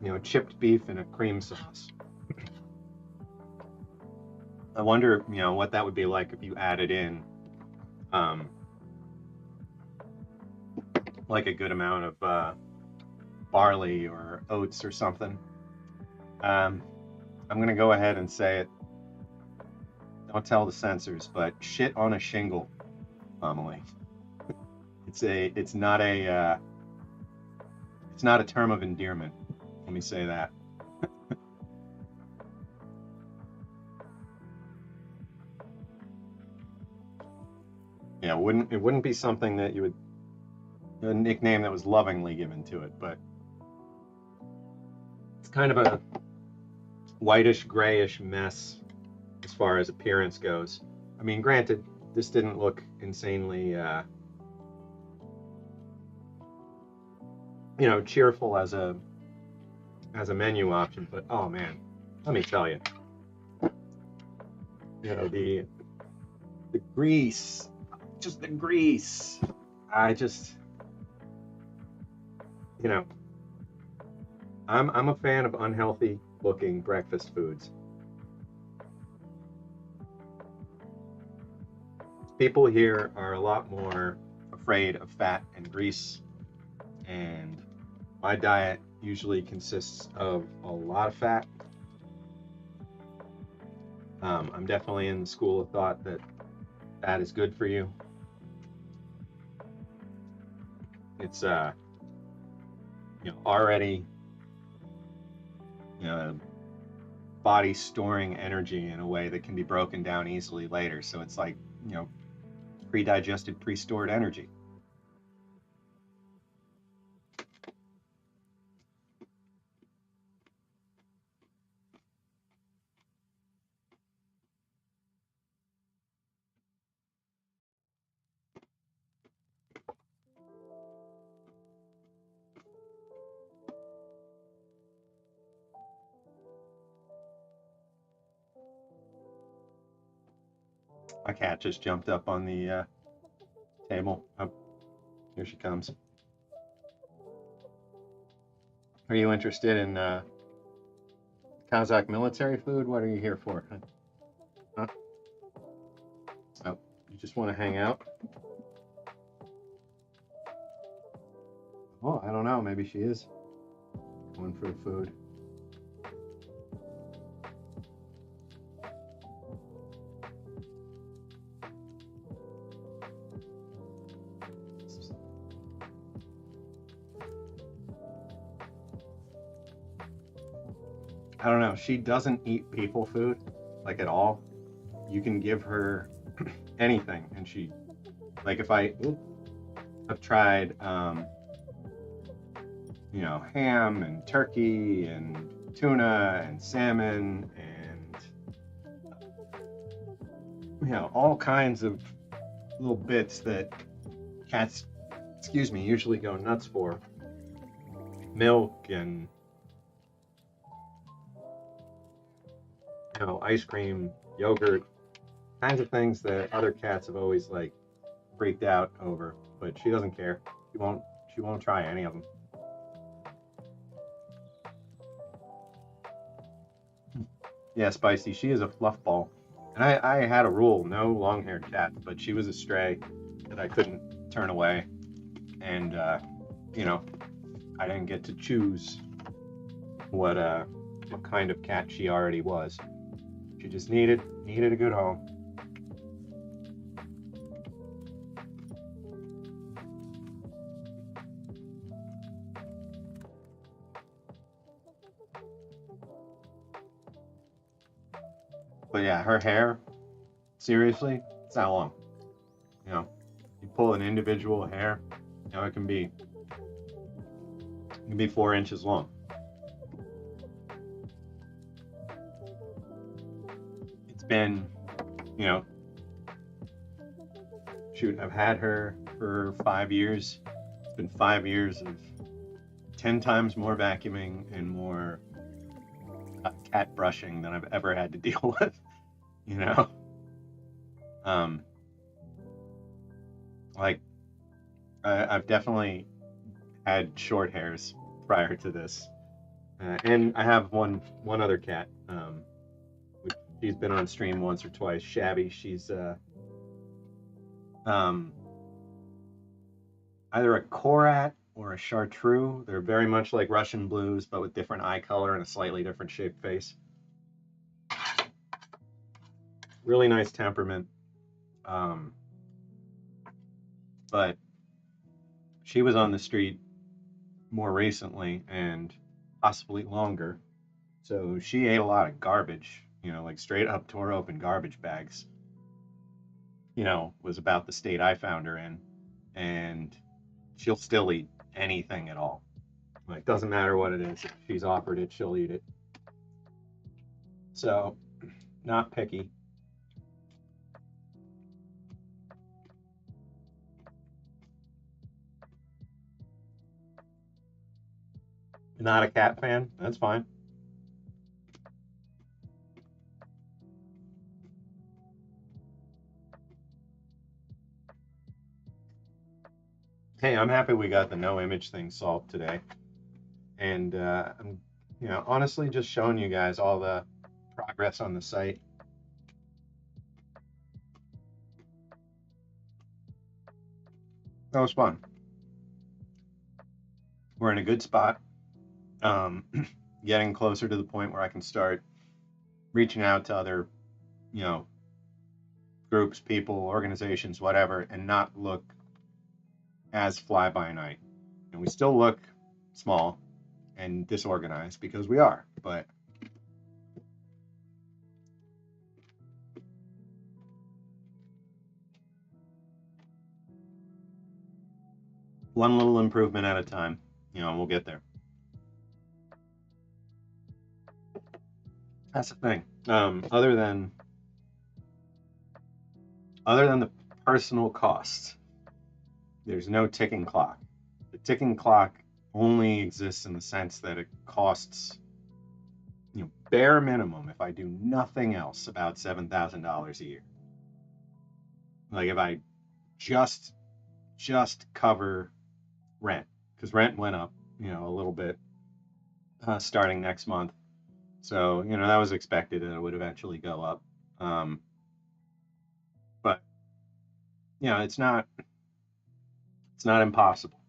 A: You know, chipped beef and a cream sauce. I wonder, you know, what that would be like if you added in like a good amount of barley or oats or something. I'm gonna go ahead and say it. Don't tell the censors, but shit on a shingle, Amelie. It's not a term of endearment. Let me say that. Yeah, it wouldn't be something that you would, a nickname that was lovingly given to it, but it's kind of a whitish grayish mess as far as appearance goes. I mean, granted, this didn't look insanely you know, cheerful as a menu option, but oh man, let me tell you, you know, the grease, just the grease. I just, you know, I'm a fan of unhealthy looking breakfast foods. People here are a lot more afraid of fat and grease, and my diet usually consists of a lot of fat. I'm definitely in the school of thought that fat is good for you. It's you know, already, you know, body storing energy in a way that can be broken down easily later. So it's like, you know, pre-digested, pre-stored energy. My cat just jumped up on the table. Oh, here she comes. Are you interested in Kazakh military food? What are you here for? Huh? Oh, you just want to hang out? Oh, I don't know. Maybe she is going for the food. I don't know. She doesn't eat people food, like, at all. You can give her anything, and she, like, if I've tried, you know, ham and turkey and tuna and salmon and, you know, all kinds of little bits that cats, excuse me, usually go nuts for. Milk and, you know, ice cream, yogurt, kinds of things that other cats have always, like, freaked out over, but she doesn't care. She won't try any of them. Yeah, Spicy. She is a fluff ball. And I had a rule, no long-haired cats, but she was a stray that I couldn't turn away. And, you know, I didn't get to choose what kind of cat she already was. She just needed a good home. But yeah, her hair, seriously, it's not long. You know, you pull an individual hair, you know, it can be 4 inches long. It's been, you know, shoot, I've had her for 5 years. It's been 5 years of 10 times more vacuuming and more cat brushing than I've ever had to deal with, you know? Like, I've definitely had short hairs prior to this. And I have one other cat. She's been on stream once or twice. Shabby. She's either a Korat or a Chartreux. They're very much like Russian blues, but with different eye color and a slightly different shaped face. Really nice temperament. But she was on the street more recently and possibly longer. So she ate a lot of garbage, you know, like straight up tore open garbage bags. You know, was about the state I found her in. And she'll still eat anything at all. Like, doesn't matter what it is. If she's offered it, she'll eat it. So, not picky. Not a cat fan? That's fine. Hey, I'm happy we got the no image thing solved today. And I'm, you know, honestly just showing you guys all the progress on the site. That was fun. We're in a good spot. Getting closer to the point where I can start reaching out to other, you know, groups, people, organizations, whatever, and not look as fly by night. And we still look small and disorganized because we are, but one little improvement at a time, you know, and we'll get there. That's the thing. Other than the personal costs, there's no ticking clock. The ticking clock only exists in the sense that it costs, you know, bare minimum, if I do nothing else, about $7,000 a year. Like if I just cover rent, because rent went up, you know, a little bit starting next month. So, you know, that was expected that it would eventually go up. But, you know, it's not impossible.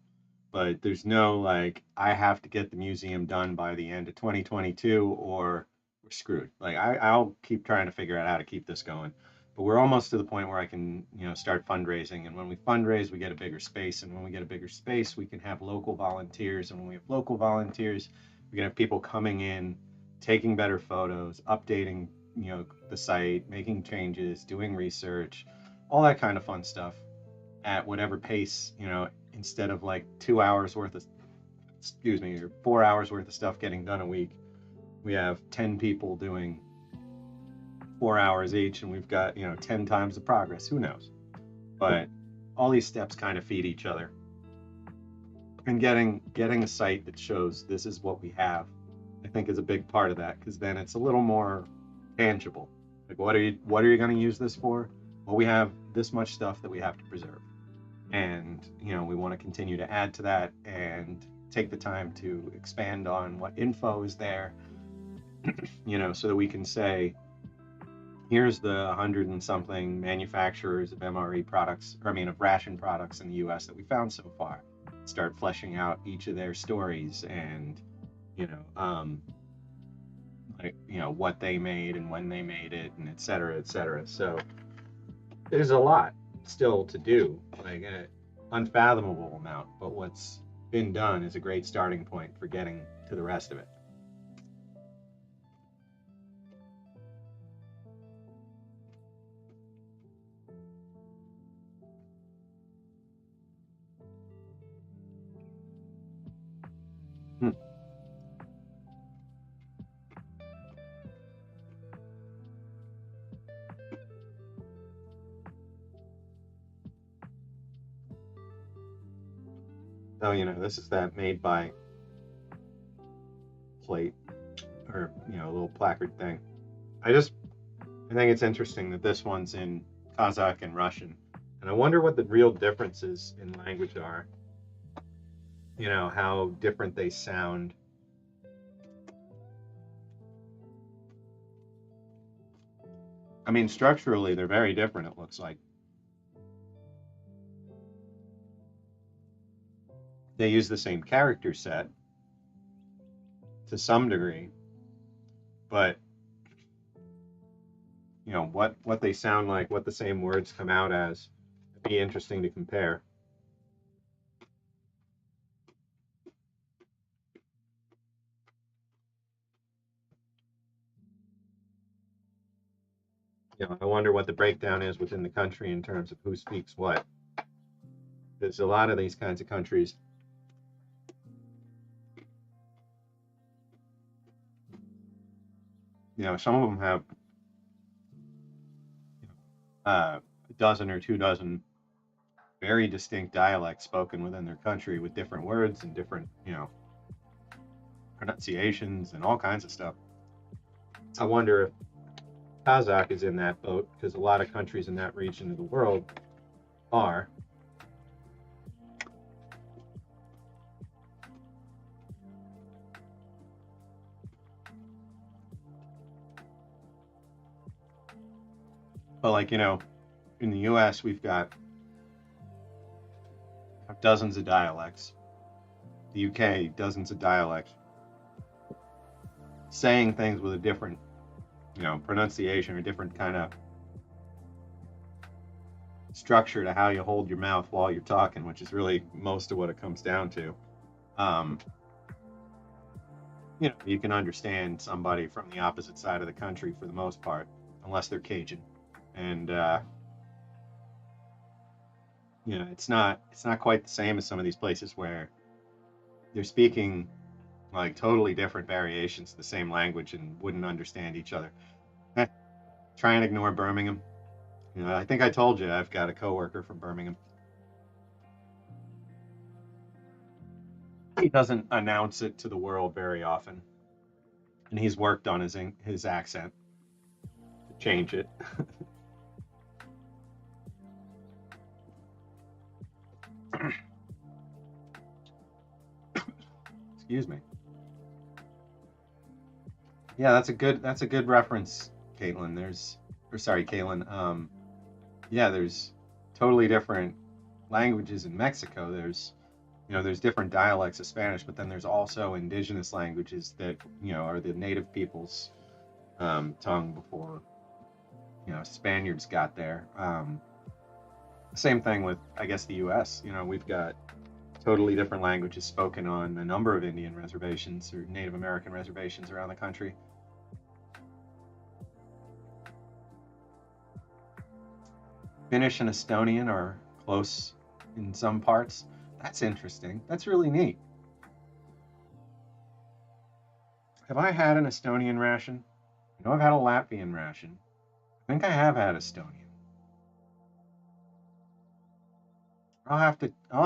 A: But there's no like, I have to get the museum done by the end of 2022 or we're screwed. Like I'll keep trying to figure out how to keep this going. But we're almost to the point where I can, you know, start fundraising. And when we fundraise, we get a bigger space. And when we get a bigger space, we can have local volunteers. And when we have local volunteers, we can have people coming in, taking better photos, updating, you know, the site, making changes, doing research, all that kind of fun stuff at whatever pace, you know, instead of like 2 hours worth of, or 4 hours worth of stuff getting done a week, we have 10 people doing 4 hours each, and we've got, you know, 10 times the progress. Who knows? But all these steps kind of feed each other. And getting a site that shows this is what we have, I think, is a big part of that, because then it's a little more tangible. Like, what are you going to use this for? Well, we have this much stuff that we have to preserve. And, you know, we want to continue to add to that and take the time to expand on what info is there you know, so that we can say, here's the 100 and something manufacturers of MRE products, or I mean, of ration products in the US that we found so far. Start fleshing out each of their stories and, you know, like, you know, what they made and when they made it and et cetera, et cetera. So there's a lot still to do, like an unfathomable amount, but what's been done is a great starting point for getting to the rest of it. Hmm. Oh, you know, this is that made by plate, or, you know, a little placard thing. I think it's interesting that this one's in Kazakh and Russian. And I wonder what the real differences in language are. You know, how different they sound. I mean, structurally, they're very different, it looks like. They use the same character set to some degree, but, you know, what they sound like, what the same words come out as, it'd be interesting to compare. You know, I wonder what the breakdown is within the country in terms of who speaks what. There's a lot of these kinds of countries. You know, some of them have a dozen or 2 dozen very distinct dialects spoken within their country with different words and different, you know, pronunciations and all kinds of stuff. I wonder if Kazakh is in that boat, because a lot of countries in that region of the world are. But, like, you know, in the US, we've got dozens of dialects. The UK, dozens of dialects. Saying things with a different, you know, pronunciation or different kind of structure to how you hold your mouth while you're talking, which is really most of what it comes down to. Um, you know, you can understand somebody from the opposite side of the country for the most part, unless they're Cajun. And you know, it's not quite the same as some of these places where they're speaking like totally different variations of the same language and wouldn't understand each other. Try and ignore Birmingham. You know, I think I told you I've got a coworker from Birmingham. He doesn't announce it to the world very often, and he's worked on his accent to change it. Excuse me. Yeah, that's a good reference, Caitlin. Kaylin. Yeah, there's totally different languages in Mexico. There's, you know, there's different dialects of Spanish, but then there's also indigenous languages that, you know, are the native people's tongue before, you know, Spaniards got there. Same thing with, I guess, the U.S. You know, we've got totally different languages spoken on a number of Indian reservations or Native American reservations around the country. Finnish and Estonian are close in some parts. That's interesting. That's really neat. Have I had an Estonian ration? I know I've had a Latvian ration. I think I have had Estonian. I'll have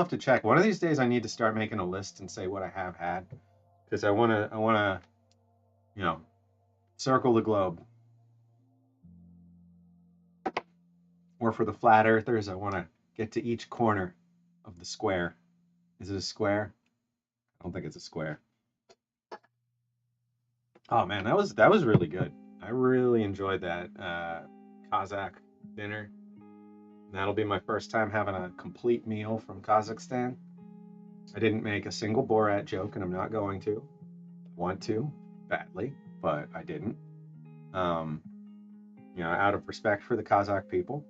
A: to check. One of these days I need to start making a list and say what I have had, because I wanna, you know, circle the globe. Or for the flat earthers, I want to get to each corner of the square. Is it a square? I don't think it's a square. Oh man, that was really good. I really enjoyed that Kazakh dinner. That'll be my first time having a complete meal from Kazakhstan. I didn't make a single Borat joke, and I'm not going to. Want to badly, but I didn't. Um, out of respect for the Kazakh people.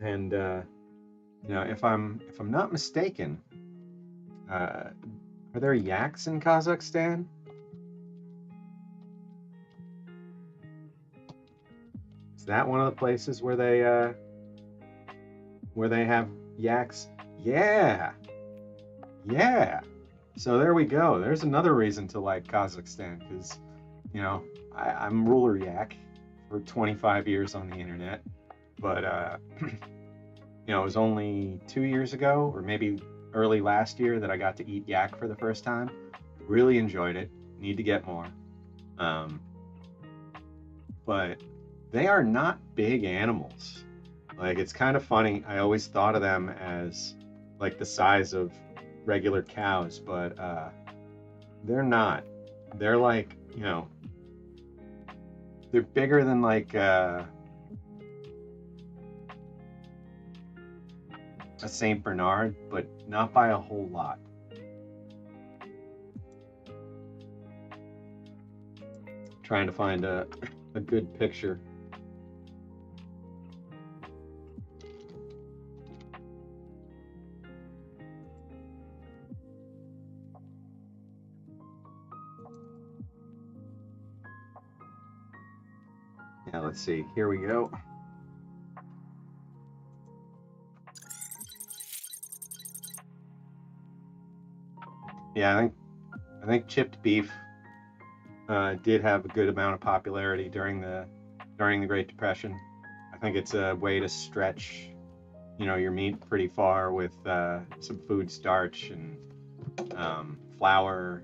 A: And if I'm not mistaken, are there yaks in Kazakhstan? Is that one of the places where they have yaks? Yeah, yeah. So there we go. There's another reason to like Kazakhstan because I'm ruler yak for 25 years on the internet, but it was only 2 years ago or maybe early last year that I got to eat yak for the first time. Really enjoyed it. Need to get more. But they are not big animals. Like, it's kind of funny. I always thought of them as like the size of regular cows, but they're not. They're like, they're bigger than like a Saint Bernard, but not by a whole lot. Trying to find a good picture. Yeah, let's see. Here we go. Yeah, I think chipped beef did have a good amount of popularity during the Great Depression. I think it's a way to stretch, your meat pretty far with some food starch and flour.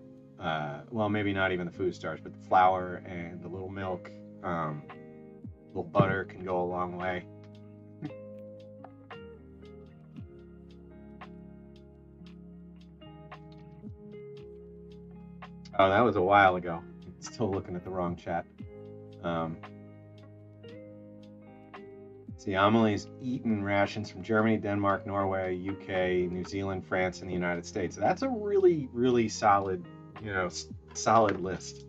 A: Well, maybe not even the food starch, but the flour and a little milk, a little butter can go a long way. Oh, that was a while ago. Still looking at the wrong chat. See, Amelie's eaten rations from Germany, Denmark, Norway, UK, New Zealand, France, and the United States. That's a really, really solid, solid list.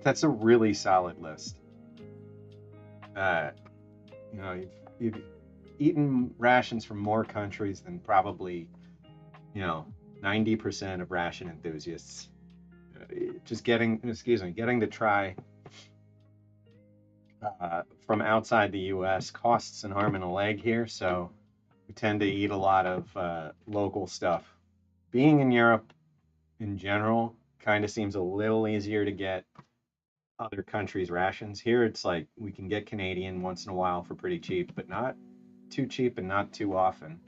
A: That's a really solid list. You've eaten rations from more countries than probably 90% of ration enthusiasts. Just getting to try from outside the U.S. costs an arm and a leg here, so we tend to eat a lot of local stuff. Being in Europe in general kind of seems a little easier to get other countries' rations. Here it's like we can get Canadian once in a while for pretty cheap, but not too cheap and not too often.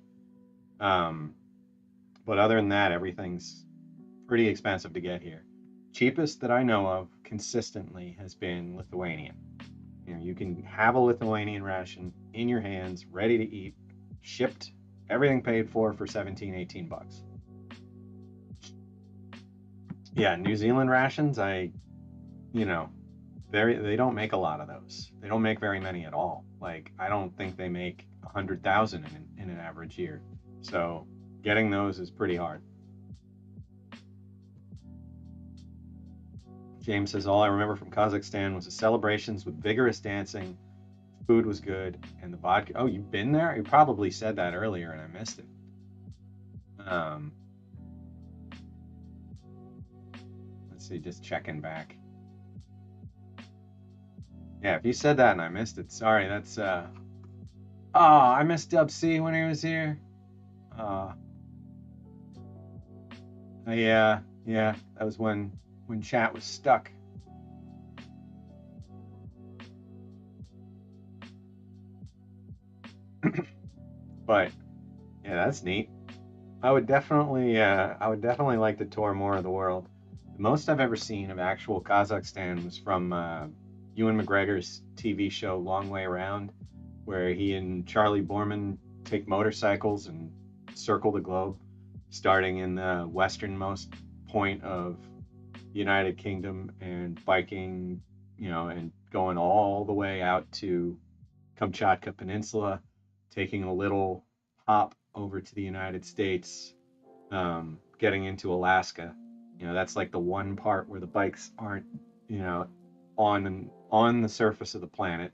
A: But other than that, everything's pretty expensive to get here. Cheapest that I know of consistently has been Lithuanian. You can have a Lithuanian ration in your hands, ready to eat, shipped, everything paid for 17, 18 bucks. Yeah, New Zealand rations, they don't make a lot of those. They don't make very many at all. Like, I don't think they make 100,000 in an average year. So getting those is pretty hard. James says, all I remember from Kazakhstan was the celebrations with vigorous dancing. Food was good, and the vodka. Oh, you've been there? You probably said that earlier, and I missed it. Let's see, just checking back. Yeah, if you said that and I missed it, sorry. That's oh, I missed Dub C when he was here. Yeah, that was when chat was stuck. But yeah, that's neat. I would definitely like to tour more of the world. The most I've ever seen of actual Kazakhstan was from Ewan McGregor's TV show Long Way Around, where he and Charlie Borman take motorcycles and circle the globe, starting in the westernmost point of the United Kingdom and biking, and going all the way out to Kamchatka Peninsula, taking a little hop over to the United States, getting into Alaska. That's like the one part where the bikes aren't, on the surface of the planet,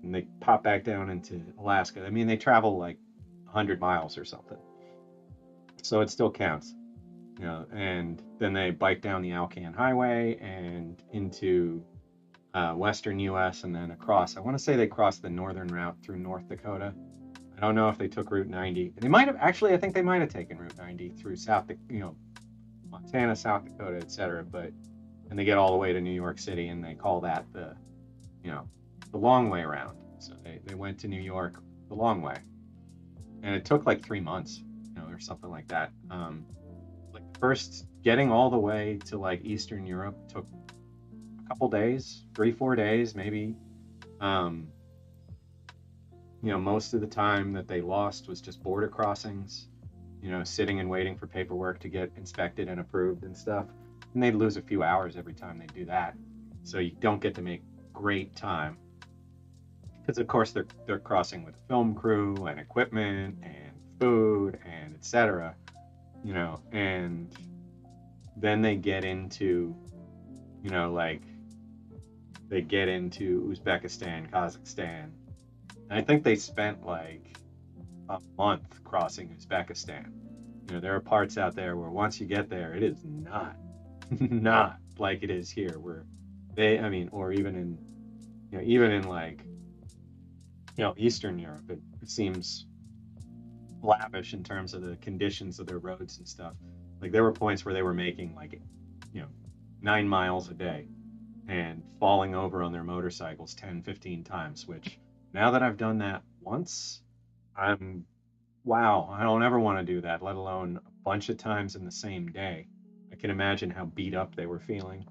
A: and they pop back down into Alaska. I mean, they travel like 100 miles or something, so it still counts. And then they bike down the Alcan Highway and into western U.S. and then across. I want to say they crossed the northern route through North Dakota. I don't know if they took Route 90. They might have actually. I think they might have taken Route 90 through Montana, South Dakota, etc. And they get all the way to New York City, and they call that the long way around. So they went to New York the long way, and it took like 3 months, or something like that. Like first getting all the way to like Eastern Europe took a couple days, 3-4 days maybe. Most of the time that they lost was just border crossings, sitting and waiting for paperwork to get inspected and approved and stuff. And they'd lose a few hours every time they do that. So you don't get to make great time. Because of course they're crossing with a film crew and equipment and food and etc. And then they get into, they get into Uzbekistan, Kazakhstan. And I think they spent like a month crossing Uzbekistan. There are parts out there where once you get there, it is not like it is here, where or even in like, Eastern Europe, it seems lavish in terms of the conditions of their roads and stuff. Like there were points where they were making like, 9 miles a day and falling over on their motorcycles 10-15 times, which now that I've done that once, I don't ever want to do that, let alone a bunch of times in the same day. I can imagine how beat up they were feeling.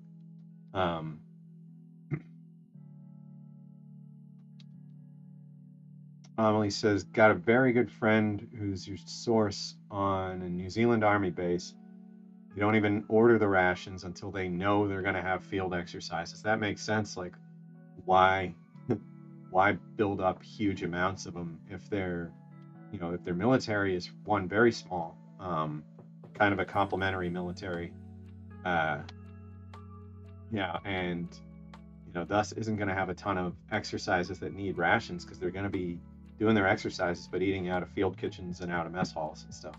A: Amelie says, got a very good friend who's your source on a New Zealand Army base. You don't even order the rations until they know they're going to have field exercises. That makes sense. Like, why build up huge amounts of them if their military is one very small, kind of a complementary military, and thus isn't going to have a ton of exercises that need rations, because they're going to be doing their exercises but eating out of field kitchens and out of mess halls and stuff.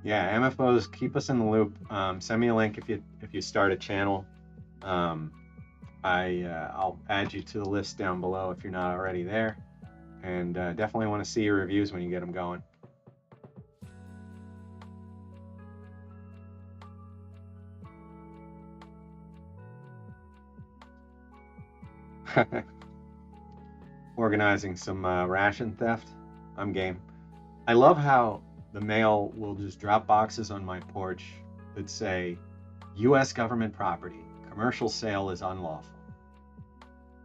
A: Yeah, MFOs, keep us in the loop. Send me a link if you start a channel. I'll add you to the list down below if you're not already there, and definitely want to see your reviews when you get them going. Organizing some ration theft. I'm game. I love how the mail will just drop boxes on my porch that say, U.S. government property, commercial sale is unlawful.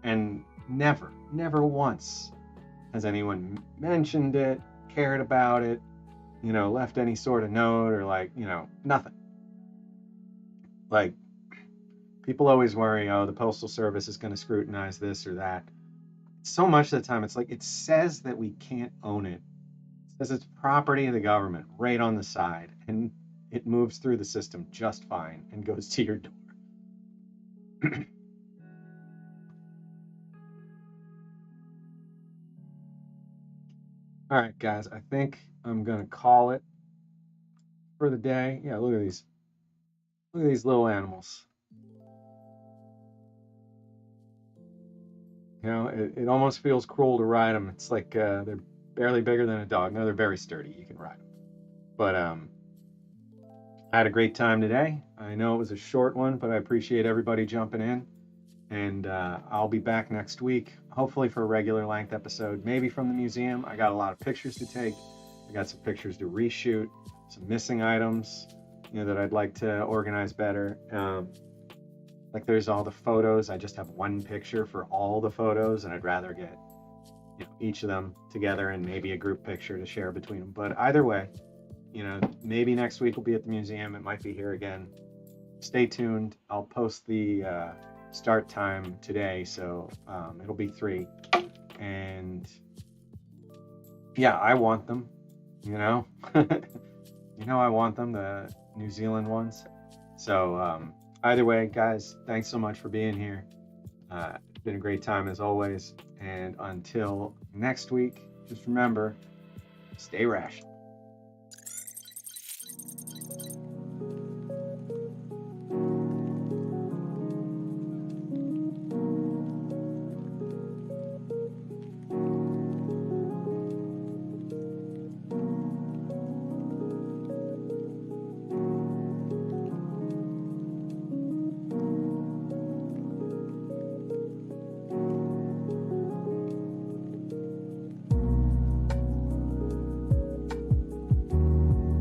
A: And never once has anyone mentioned it, cared about it, left any sort of note, or nothing. Like, people always worry, the Postal Service is going to scrutinize this or that. So much of the time, it's like, it says that we can't own it. It says it's property of the government right on the side, and it moves through the system just fine and goes to your door. All right, guys, I think I'm going to call it for the day. Yeah, look at these little animals. It almost feels cruel to ride them. It's like they're barely bigger than a dog. No, they're very sturdy. You can ride them. But I had a great time today. I know it was a short one, but I appreciate everybody jumping in. And I'll be back next week, hopefully for a regular length episode, maybe from the museum. I got a lot of pictures to take. I got some pictures to reshoot, some missing items, that I'd like to organize better. Like there's all the photos. I just have one picture for all the photos, and I'd rather get, each of them together and maybe a group picture to share between them. But either way, maybe next week we'll be at the museum. It might be here again. Stay tuned. I'll post the start time today, so it'll be 3. And yeah, I want them. I want them, the New Zealand ones. So either way, guys, thanks so much for being here. It's been a great time as always. And until next week, just remember, stay rational.